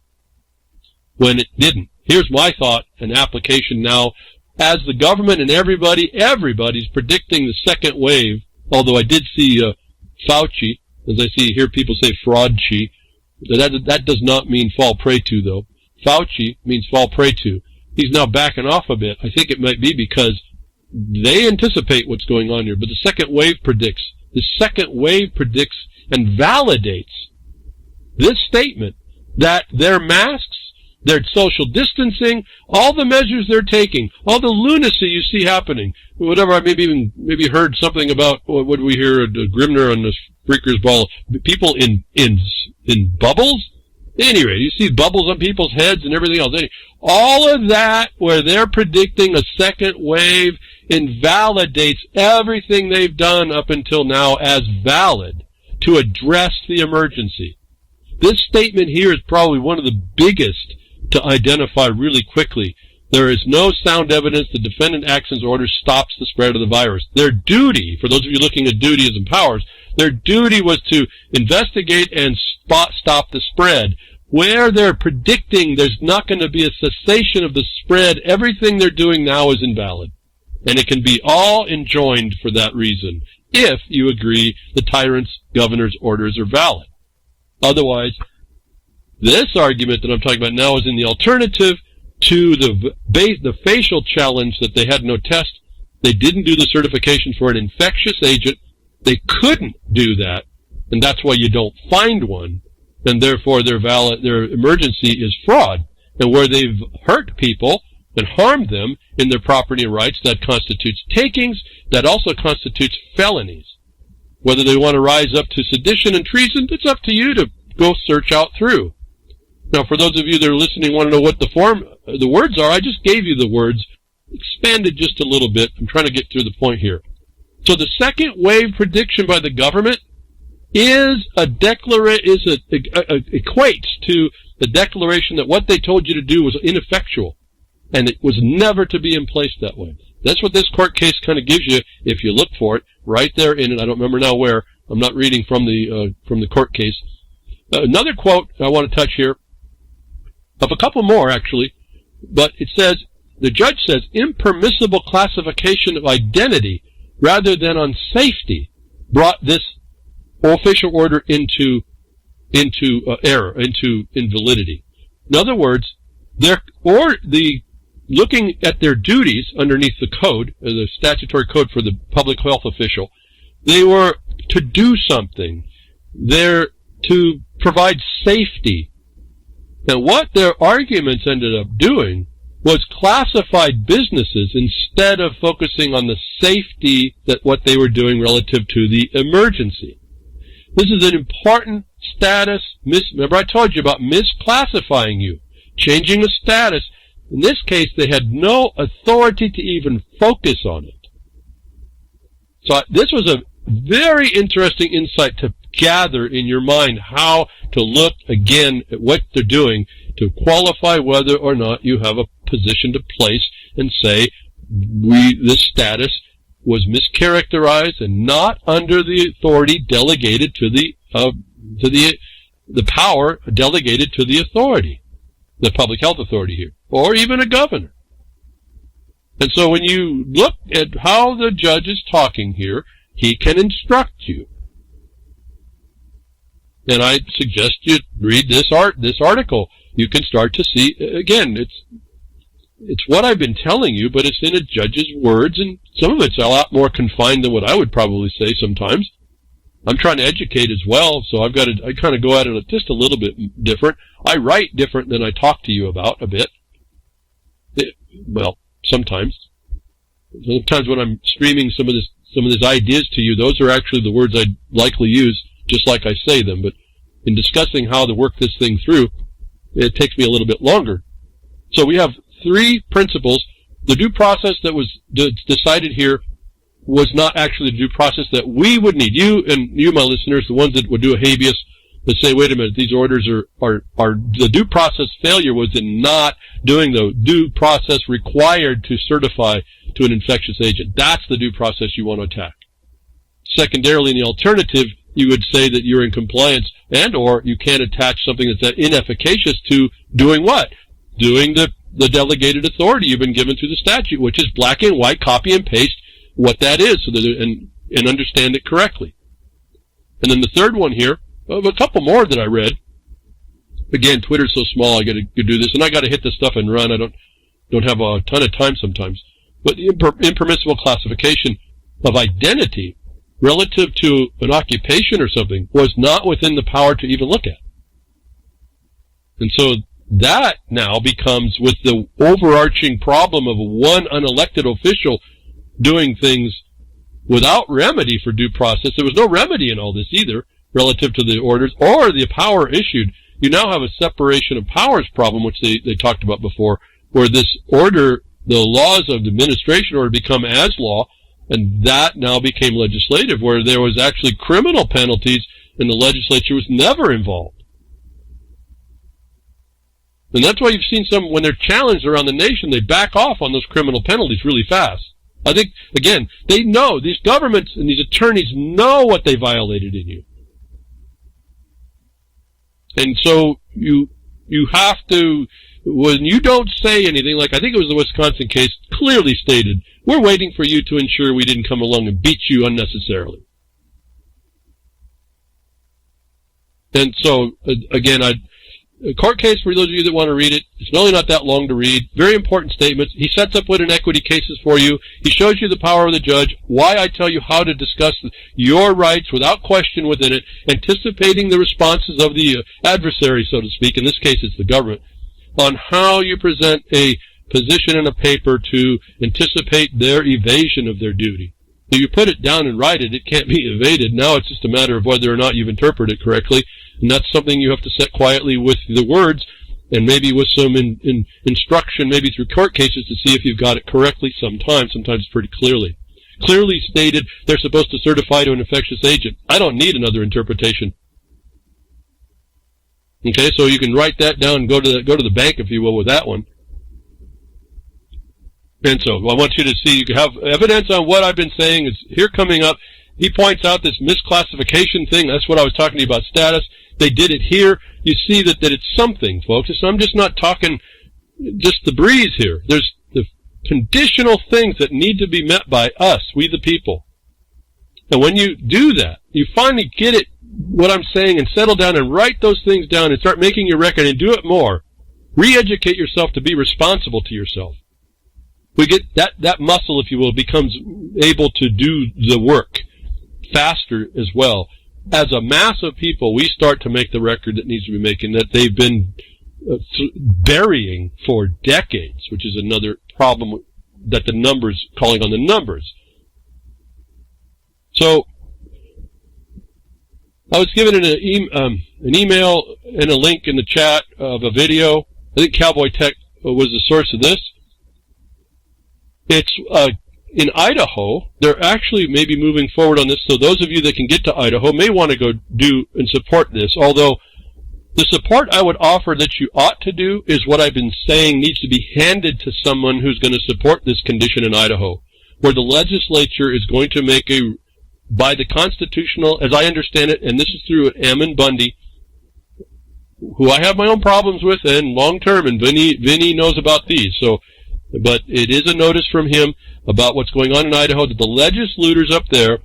when it didn't. Here's my thought and application now. As the government and everybody's predicting the second wave, although I did see Fauci, as I hear people say fraud-chi. That does not mean fall prey to, though. Fauci means fall prey to. He's now backing off a bit. I think it might be because they anticipate what's going on here. But the second wave predicts and validates this statement that their masks, their social distancing, all the measures they're taking, all the lunacy you see happening, whatever. I maybe heard something about, what did we hear, Grimner on the Freakers Ball, people in bubbles? At any rate, you see bubbles on people's heads and everything else. All of that, where they're predicting a second wave, invalidates everything they've done up until now as valid to address the emergency. This statement here is probably one of the biggest to identify really quickly. There is no sound evidence the defendant actions order stops the spread of the virus. Their duty, for those of you looking at duties and powers, their duty was to investigate and stop the spread. Where they're predicting there's not going to be a cessation of the spread, everything they're doing now is invalid. And it can be all enjoined for that reason, if you agree the tyrant's governor's orders are valid. Otherwise, this argument that I'm talking about now is in the alternative to the facial challenge that they had no test. They didn't do the certification for an infectious agent. They couldn't do that, and that's why you don't find one, and therefore their emergency is fraud. And where they've hurt people and harmed them in their property and rights, that constitutes takings, that also constitutes felonies. Whether they want to rise up to sedition and treason, it's up to you to go search out through. Now, for those of you that are listening want to know what the words are, I just gave you the words, expanded just a little bit. I'm trying to get through the point here. So the second wave prediction by the government equates to the declaration that what they told you to do was ineffectual. and it was never to be in place that way. That's what this court case kind of gives you if you look for it, right there in it. I don't remember now where. I'm not reading from the court case. Another quote I want to touch here, of a couple more actually, but it says, the judge says, impermissible classification of identity rather than on safety brought this official order into error, into invalidity. In other words, looking at their duties underneath the code, the statutory code for the public health official, they were to do something. They're to provide safety. And what their arguments ended up doing was classified businesses instead of focusing on the safety that what they were doing relative to the emergency. This is an important status. Remember I told you about misclassifying you, changing the status. In this case, they had no authority to even focus on it. So this was a very interesting insight to gather in your mind how to look again at what they're doing to qualify whether or not you have a position to place and say this status was mischaracterized and not under the authority delegated to the power delegated to the authority, the public health authority here, or even a governor. And so when you look at how the judge is talking here, he can instruct you. And I suggest you read this article. You can start to see, again, it's what I've been telling you, but it's in a judge's words, and some of it's a lot more confined than what I would probably say sometimes. I'm trying to educate as well, so I kind of go at it just a little bit different. I write different than I talk to you about a bit. Sometimes. Sometimes when I'm streaming some of these ideas to you, those are actually the words I'd likely use, just like I say them. But in discussing how to work this thing through, it takes me a little bit longer. So we have 3 principles. The due process that was decided here was not actually the due process that we would need. You, my listeners, the ones that would do a habeas, that say, wait a minute, these orders are the due process failure was in not doing the due process required to certify to an infectious agent. That's the due process you want to attack. Secondarily, in the alternative, you would say that you're in compliance and or you can't attach something that's inefficacious to doing what? Doing the delegated authority you've been given through the statute, which is black and white, copy and paste what that is so that and understand it correctly. And then the third one here, a couple more that I read. Again, Twitter's so small, I got to do this, and I got to hit this stuff and run. I don't have a ton of time sometimes. But the impermissible classification of identity relative to an occupation or something was not within the power to even look at. And so that now becomes with the overarching problem of one unelected official doing things without remedy for due process. There was no remedy in all this either relative to the orders or the power issued. You now have a separation of powers problem, which they talked about before, where this order, the laws of the administration order become as law, and that now became legislative, where there was actually criminal penalties and the legislature was never involved. And that's why you've seen some, when they're challenged around the nation, they back off on those criminal penalties really fast. I think, again, they know, these governments and these attorneys know what they violated in you. And so you have to, when you don't say anything, like I think it was the Wisconsin case, clearly stated, we're waiting for you to ensure we didn't come along and beat you unnecessarily. And so, again, a court case for those of you that want to read it, it's really not that long to read. Very important statements. He sets up what inequity cases for you. He shows you the power of the judge, why I tell you how to discuss your rights without question within it, anticipating the responses of the adversary, so to speak. In this case, it's the government, on how you present a position in a paper to anticipate their evasion of their duty. If you put it down and write it, it can't be evaded. Now it's just a matter of whether or not you've interpreted it correctly. And that's something you have to set quietly with the words and maybe with some instruction, maybe through court cases to see if you've got it correctly sometimes pretty clearly. Clearly stated, they're supposed to certify to an infectious agent. I don't need another interpretation. Okay, so you can write that down and go to the bank, if you will, with that one. And so I want you to see, you have evidence on what I've been saying is here coming up. He points out this misclassification thing. That's what I was talking to you about status. They did it here. You see that it's something, folks. So I'm just not talking just the breeze here. There's the conditional things that need to be met by us, we the people. And when you do that, you finally get it, what I'm saying, and settle down and write those things down and start making your record and do it more. Re-educate yourself to be responsible to yourself. We get that muscle, if you will, becomes able to do the work faster as well. As a mass of people, we start to make the record that needs to be making, that they've been burying for decades, which is another problem that the numbers, calling on the numbers. So, I was given an email and a link in the chat of a video. I think Cowboy Tech was the source of this. It's in Idaho. They're actually maybe moving forward on this, so those of you that can get to Idaho may want to go do and support this, although the support I would offer that you ought to do is what I've been saying needs to be handed to someone who's going to support this condition in Idaho, where the legislature is going to make by the constitutional, as I understand it, and this is through Ammon Bundy, who I have my own problems with, and long-term, and Vinny knows about these, but it is a notice from him about what's going on in Idaho, that the legislators up there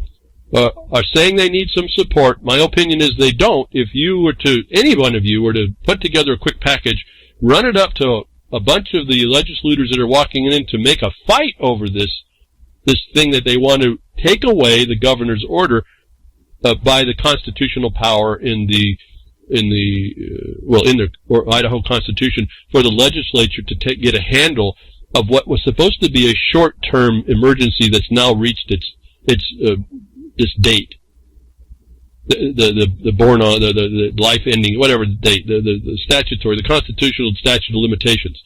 are saying they need some support. My opinion is they don't. If any one of you were to put together a quick package, run it up to a bunch of the legislators that are walking in to make a fight over this thing that they want to take away the governor's order by the constitutional power in the Idaho Constitution for the legislature to get a handle of what was supposed to be a short-term emergency that's now reached its this date, the life ending, whatever the date, the constitutional statute of limitations,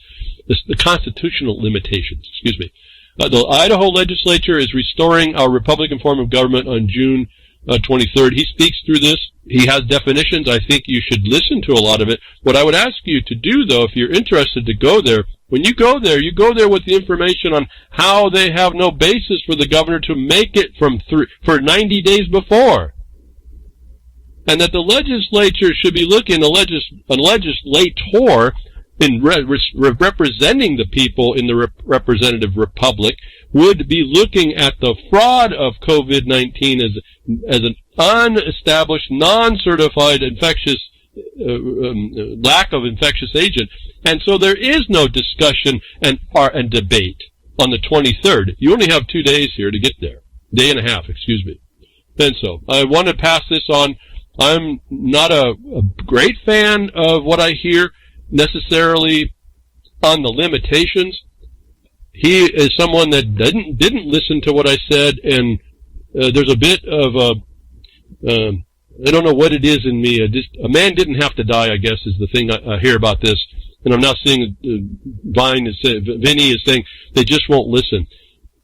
the constitutional limitations. Excuse me. The Idaho legislature is restoring our Republican form of government on June 23rd. He speaks through this. He has definitions. I think you should listen to a lot of it. What I would ask you to do, though, if you're interested to go there, when you go there with the information on how they have no basis for the governor to make it for 90 days before. And that the legislature should be looking, a legislator in representing the people in the representative republic would be looking at the fraud of COVID-19 as an unestablished, non-certified infectious lack of infectious agent. And so there is no discussion and debate on the 23rd. You only have 2 days here to get there. Day and a half, excuse me. And so I want to pass this on. I'm not a great fan of what I hear necessarily on the limitations. He is someone that didn't listen to what I said, and there's a bit of I don't know what it is in me. A man didn't have to die, I guess, is the thing I hear about this. And I'm now seeing Vinny is saying they just won't listen.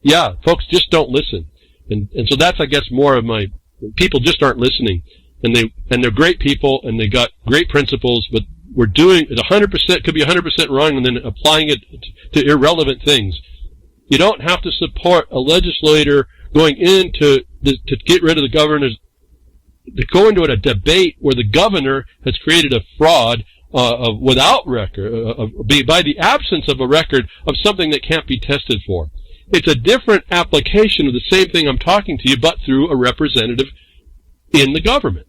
Yeah, folks just don't listen. And so that's, I guess, more of my people just aren't listening. And they're great people, and they got great principles, but we're doing it 100%, could be 100% wrong, and then applying it to irrelevant things. You don't have to support a legislator going into to get rid of the governor's, to go into a debate where the governor has created a fraud without record, by the absence of a record of something that can't be tested for. It's a different application of the same thing I'm talking to you, but through a representative in the government.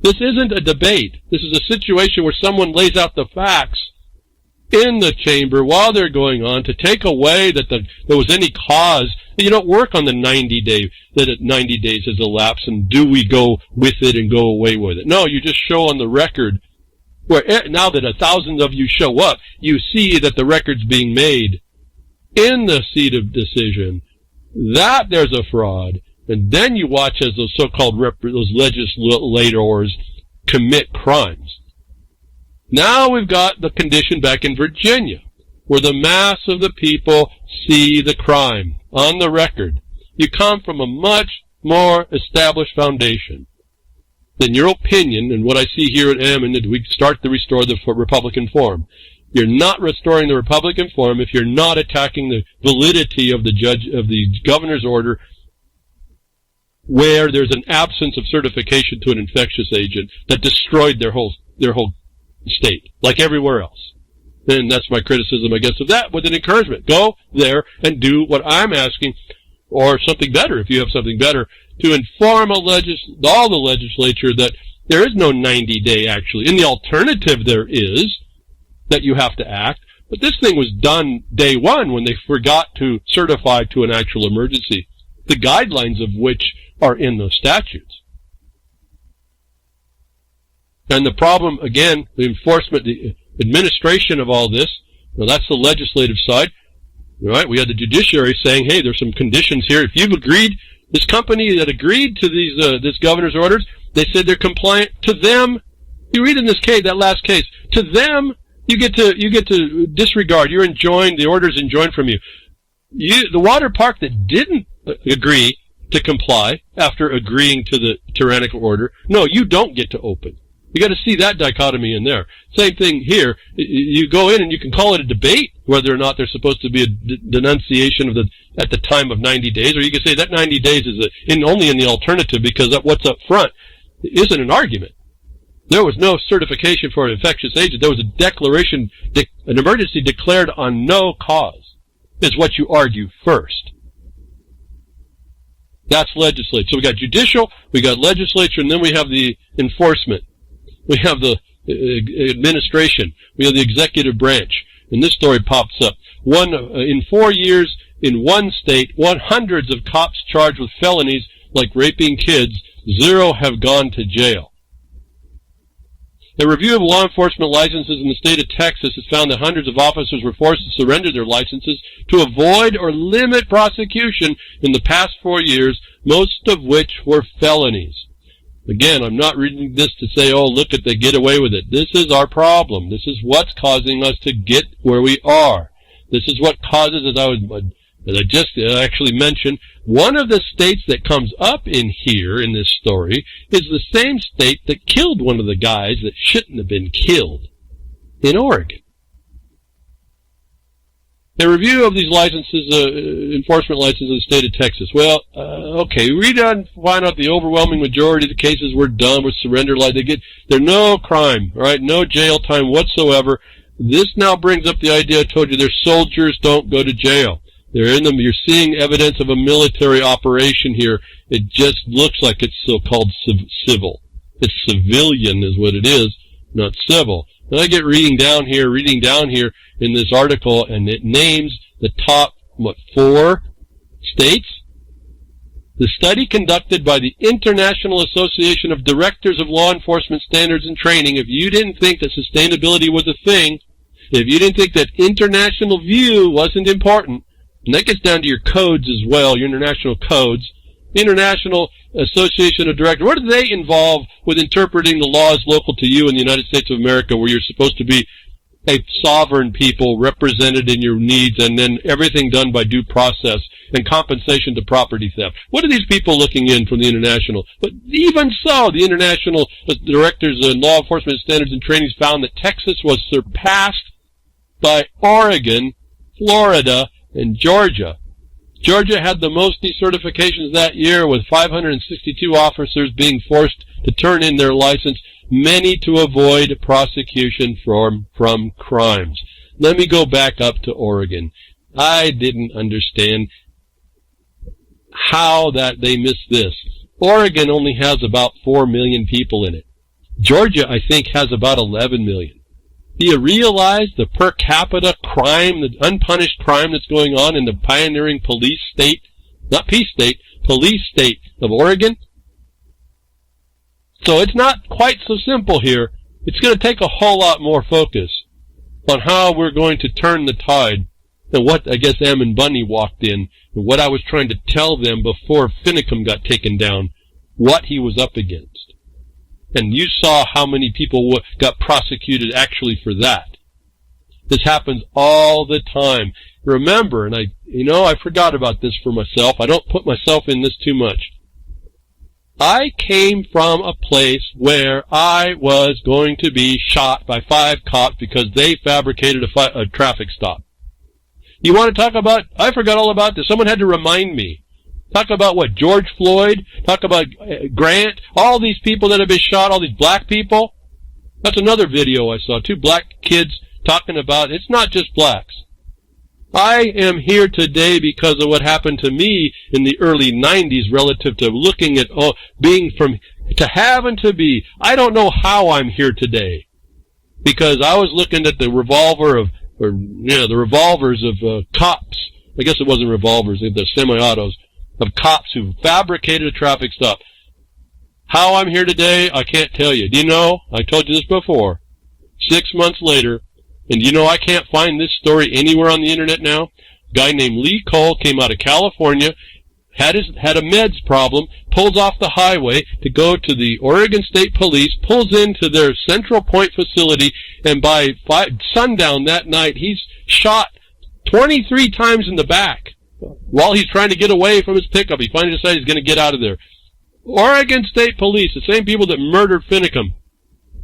This isn't a debate. This is a situation where someone lays out the facts in the chamber while they're going on to take away that there was any cause. You don't work on the 90 days has elapsed, and do we go with it and go away with it? No, you just show on the record where now that 1,000 of you show up, you see that the record's being made in the seat of decision, that there's a fraud. And then you watch as those so-called those legislators commit crimes. Now we've got the condition back in Virginia, where the mass of the people see the crime on the record. You come from a much more established foundation than your opinion and what I see here at Ammon, that we start to restore the Republican form. You're not restoring the Republican form if you're not attacking the validity of the governor's order where there's an absence of certification to an infectious agent that destroyed their whole state, like everywhere else. And that's my criticism, I guess, of that, with an encouragement. Go there and do what I'm asking, or something better, if you have something better, to inform all the legislature that there is no 90-day, actually. In the alternative, there is, that you have to act. But this thing was done day one when they forgot to certify to an actual emergency, the guidelines of which are in those statutes. And the problem, again, the enforcement, the administration of all this, well, that's the legislative side. Right? We had the judiciary saying, hey, there's some conditions here. If you've agreed, this company that agreed to this governor's orders, they said they're compliant. To them, you read in this case, that last case, to them, you get to disregard. You're enjoined. The order's enjoined from you. The water park that didn't agree to comply after agreeing to the tyrannical order, no, you don't get to open. You got to see that dichotomy in there. Same thing here. You go in and you can call it a debate whether or not there's supposed to be a denunciation of at the time of 90 days, or you can say that 90 days is only in the alternative because what's up front isn't an argument. There was no certification for an infectious agent. There was a declaration, an emergency declared on no cause, is what you argue first. That's legislature. So we got judicial, we got legislature, and then we have the enforcement. We have the administration. We have the executive branch. And this story pops up. In 4 years, in one state, hundreds of cops charged with felonies like raping kids, 0 have gone to jail. A review of law enforcement licenses in the state of Texas has found that hundreds of officers were forced to surrender their licenses to avoid or limit prosecution in the past 4 years, most of which were felonies. Again, I'm not reading this to say, oh, look at they get away with it. This is our problem. This is what's causing us to get where we are. This is what causes, as I just actually mentioned, one of the states that comes up in here in this story is the same state that killed one of the guys that shouldn't have been killed in Oregon. A review of these licenses, enforcement licenses in the state of Texas. Well, okay, read on, find out the overwhelming majority of the cases were done with surrender. They're no crime, all right, no jail time whatsoever. This now brings up the idea I told you, their soldiers don't go to jail. They're in them. You're seeing evidence of a military operation here. It just looks like it's so-called civil. It's civilian is what it is, not civil. And I get reading down here in this article, and it names the top, 4 states? The study conducted by the International Association of Directors of Law Enforcement Standards and Training, if you didn't think that sustainability was a thing, if you didn't think that international view wasn't important, and that gets down to your codes as well, your international codes, International Association of Directors, what do they involve with interpreting the laws local to you in the United States of America, where you're supposed to be a sovereign people represented in your needs, and then everything done by due process and compensation to property theft? What are these people looking in from the international? But even so, the International Directors and Law Enforcement Standards and Trainings found that Texas was surpassed by Oregon, Florida, and Georgia. Georgia had the most decertifications that year, with 562 officers being forced to turn in their license, many to avoid prosecution from crimes. Let me go back up to Oregon. I didn't understand how that they missed this. Oregon only has about 4 million people in it. Georgia, I think, has about 11 million. Do you realize the per capita crime, the unpunished crime that's going on in the pioneering police state, not peace state, police state of Oregon? So it's not quite so simple here. It's going to take a whole lot more focus on how we're going to turn the tide than what, I guess, Ammon Bunny walked in, and what I was trying to tell them before Finicum got taken down, what he was up against. And you saw how many people got prosecuted actually for that. This happens all the time. Remember, and I forgot about this for myself. I don't put myself in this too much. I came from a place where I was going to be shot by 5 cops because they fabricated a traffic stop. You want to talk about, I forgot all about this. Someone had to remind me. Talk about what, George Floyd, talk about Grant, all these people that have been shot, all these black people. That's another video I saw, 2 black kids talking about, it's not just blacks. I am here today because of what happened to me in the early 90s relative to looking at being from to having to be. I don't know how I'm here today because I was looking at the the revolvers of cops. I guess it wasn't revolvers, the semi-autos of cops who fabricated a traffic stop. How I'm here today, I can't tell you. Do you know? I told you this before. 6 months later, and you know I can't find this story anywhere on the internet now. A guy named Lee Cole came out of California, had a meds problem, pulls off the highway to go to the Oregon State Police, pulls into their Central Point facility, and by sundown that night, he's shot 23 times in the back. While he's trying to get away from his pickup, he finally decides he's going to get out of there. Oregon State Police, the same people that murdered Finicum,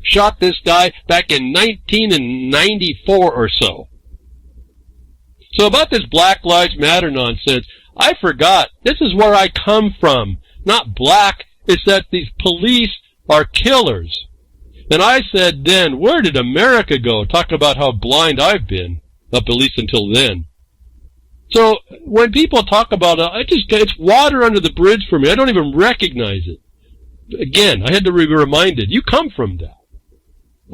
shot this guy back in 1994 or so. So about this Black Lives Matter nonsense, I forgot. This is where I come from. Not black. It's that these police are killers. And I said then, where did America go? Talk about how blind I've been, up at least until then. So when people talk about it, it's water under the bridge for me. I don't even recognize it. Again, I had to be reminded, you come from that.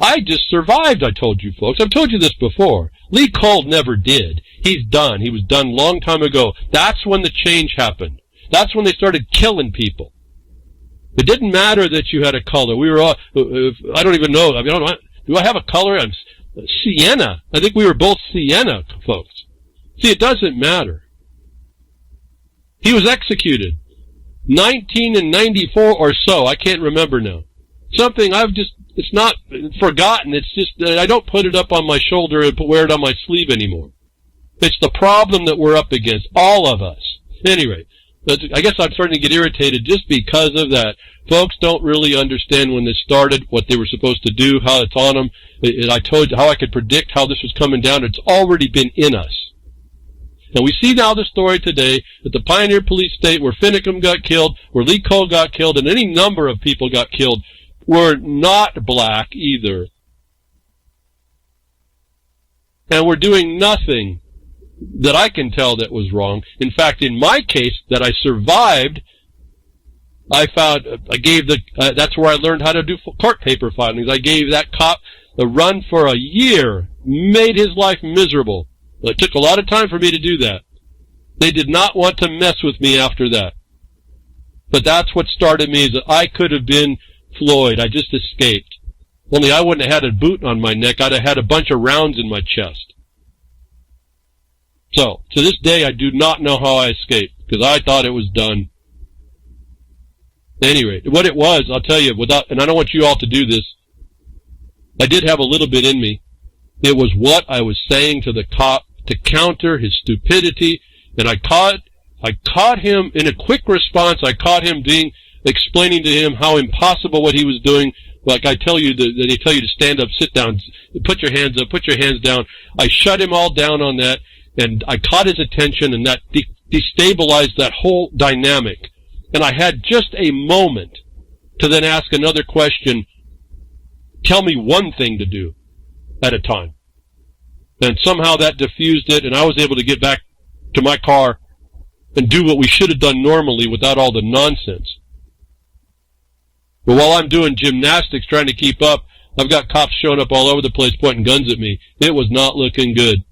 I just survived, I told you folks. I've told you this before. Lee Cole never did. He's done. He was done a long time ago. That's when the change happened. That's when they started killing people. It didn't matter that you had a color. We were all, I don't even know. I mean, do I have a color? I'm sienna. I think we were both sienna folks. See, it doesn't matter. He was executed. 1994 or so. I can't remember now. Something it's not forgotten. It's just that I don't put it up on my shoulder and wear it on my sleeve anymore. It's the problem that we're up against, all of us. Anyway, I guess I'm starting to get irritated just because of that. Folks don't really understand when this started, what they were supposed to do, how it's on them. I told you how I could predict how this was coming down. It's already been in us. And we see now the story today that the Pioneer Police State, where Finicum got killed, where Lee Cole got killed, and any number of people got killed, were not black either. And we're doing nothing that I can tell that was wrong. In fact, in my case, that I survived, that's where I learned how to do court paper filings. I gave that cop a run for a year, made his life miserable. It took a lot of time for me to do that. They did not want to mess with me after that. But that's what started me, is that I could have been Floyd. I just escaped. Only I wouldn't have had a boot on my neck. I'd have had a bunch of rounds in my chest. So, to this day, I do not know how I escaped, because I thought it was done. At any rate, what it was, I'll tell you, and I don't want you all to do this, I did have a little bit in me. It was what I was saying to the cop to counter his stupidity, and I caught him in a quick response. I caught him explaining to him how impossible what he was doing. Like I tell you, they tell you to stand up, sit down, put your hands up, put your hands down. I shut him all down on that, and I caught his attention, and that destabilized that whole dynamic. And I had just a moment to then ask another question. Tell me one thing to do at a time. And somehow that diffused it, and I was able to get back to my car and do what we should have done normally without all the nonsense. But while I'm doing gymnastics trying to keep up, I've got cops showing up all over the place pointing guns at me. It was not looking good.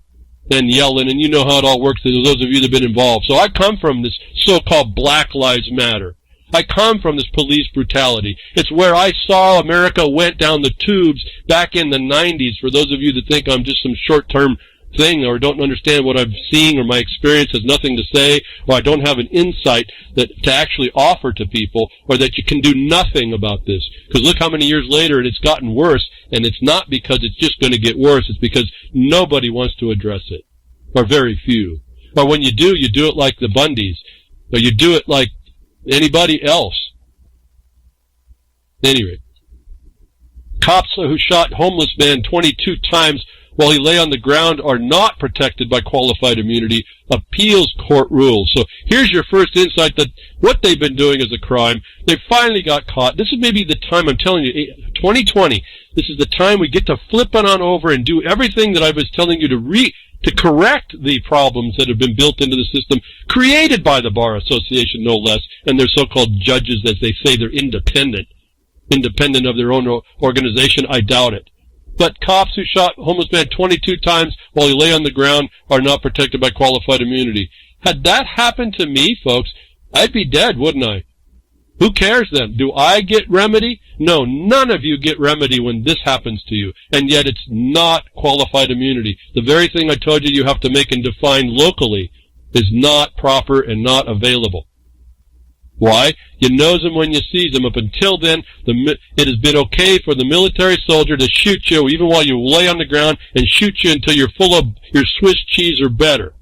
And yelling, and you know how it all works, those of you that have been involved. So I come from this so-called Black Lives Matter. I come from this police brutality. It's where I saw America went down the tubes back in the 90s. For those of you that think I'm just some short-term thing or don't understand what I'm seeing or my experience has nothing to say, or I don't have an insight to actually offer to people, or that you can do nothing about this. Because look how many years later and it's gotten worse, and it's not because it's just going to get worse. It's because nobody wants to address it, or very few. Or when you do it like the Bundys, or you do it like anybody else. At any rate, cops who shot homeless man 22 times while he lay on the ground are not protected by qualified immunity. Appeals court rules. So here's your first insight that what they've been doing is a crime. They finally got caught. This is maybe the time, I'm telling you, 2020, this is the time we get to flip it on over and do everything that I was telling you to correct the problems that have been built into the system, created by the Bar Association, no less, and their so-called judges, as they say, they're independent of their own organization. I doubt it. But cops who shot homeless man 22 times while he lay on the ground are not protected by qualified immunity. Had that happened to me, folks, I'd be dead, wouldn't I? Who cares then? Do I get remedy? No, none of you get remedy when this happens to you. And yet it's not qualified immunity. The very thing I told you have to make and define locally is not proper and not available. Why? You knows them when you sees them. Up until then, it has been okay for the military soldier to shoot you even while you lay on the ground and shoot you until you're full of your Swiss cheese or better.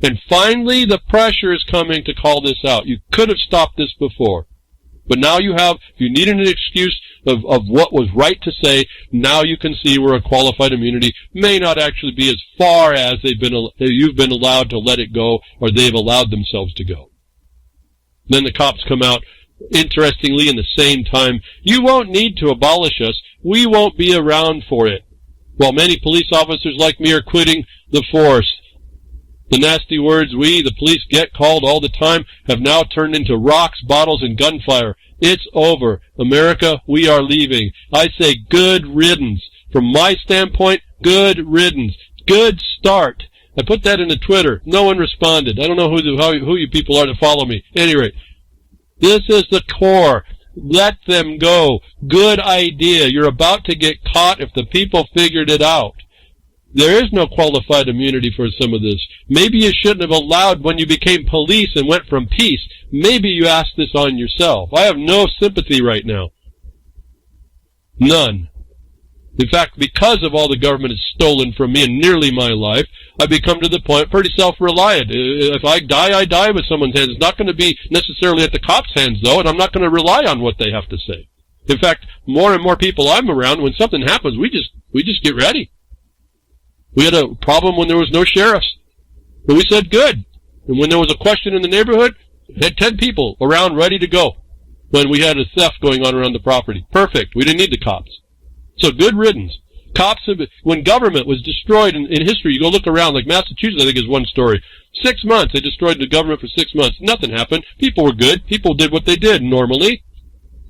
And finally, the pressure is coming to call this out. You could have stopped this before. But now you have, if you needed an excuse of what was right to say, now you can see where a qualified immunity may not actually be as far as you've been allowed to let it go, or they've allowed themselves to go. Then the cops come out, interestingly, in the same time. You won't need to abolish us. We won't be around for it. While many police officers like me are quitting the force. The nasty words we, the police, get called all the time have now turned into rocks, bottles, and gunfire. It's over. America, we are leaving. I say good riddance. From my standpoint, good riddance. Good start. I put that into Twitter. No one responded. I don't know who you people are to follow me. At any rate, this is the core. Let them go. Good idea. You're about to get caught if the people figured it out. There is no qualified immunity for some of this. Maybe you shouldn't have allowed when you became police and went from peace. Maybe you asked this on yourself. I have no sympathy right now. None. In fact, because of all the government has stolen from me in nearly my life, I've become to the point pretty self-reliant. If I die with someone's hands. It's not going to be necessarily at the cops' hands, though, and I'm not going to rely on what they have to say. In fact, more and more people I'm around, when something happens, we just get ready. We had a problem when there was no sheriffs. But we said good. And when there was a question in the neighborhood, we had 10 people around ready to go. When we had a theft going on around the property. Perfect. We didn't need the cops. So good riddance. Cops when government was destroyed in history, you go look around, like Massachusetts, I think is one story. 6 months, they destroyed the government for 6 months. Nothing happened. People were good. People did what they did normally.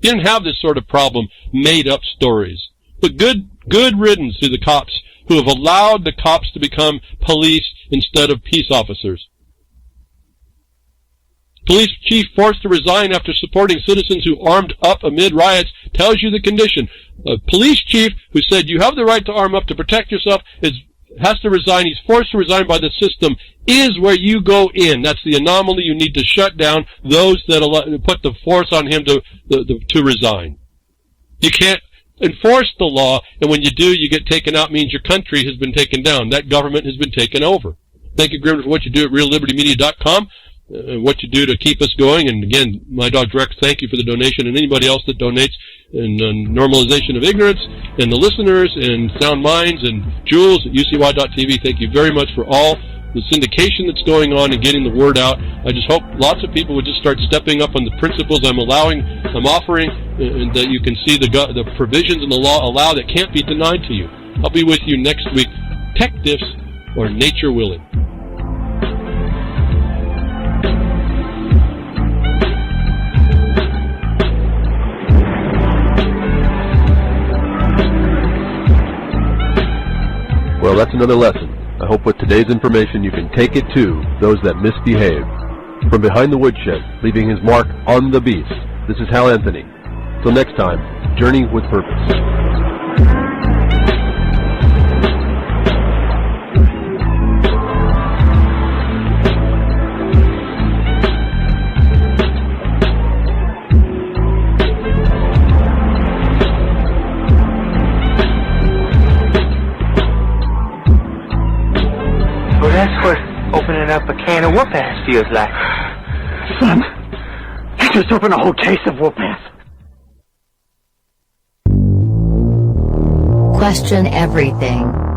You didn't have this sort of problem, made up stories. But good riddance to the cops who have allowed the cops to become police instead of peace officers. Police chief forced to resign after supporting citizens who armed up amid riots tells you the condition. A police chief who said you have the right to arm up to protect yourself has to resign. He's forced to resign by the system. Is where you go in. That's the anomaly. You need to shut down those that put the force on him to resign. You can't enforce the law, and when you do, you get taken out. Means your country has been taken down. That government has been taken over. Thank you, Grim, for what you do at reallibertymedia.com. What you do to keep us going. And again, my dog Rex, thank you for the donation, and anybody else that donates, and normalization of ignorance, and the listeners, and Sound Minds, and Jules at UCY.tv. Thank you very much for all the syndication that's going on and getting the word out. I just hope lots of people would just start stepping up on the principles I'm offering, and that you can see the provisions in the law allow that can't be denied to you. I'll be with you next week. Tech diffs or nature willing. Well, that's another lesson. I hope with today's information you can take it to those that misbehave. From behind the woodshed, leaving his mark on the beast, this is Hal Anthony. Till next time, journey with purpose. That's what opening up a can of whoop-ass feels like. Son, you just opened a whole case of whoop-ass. question everything.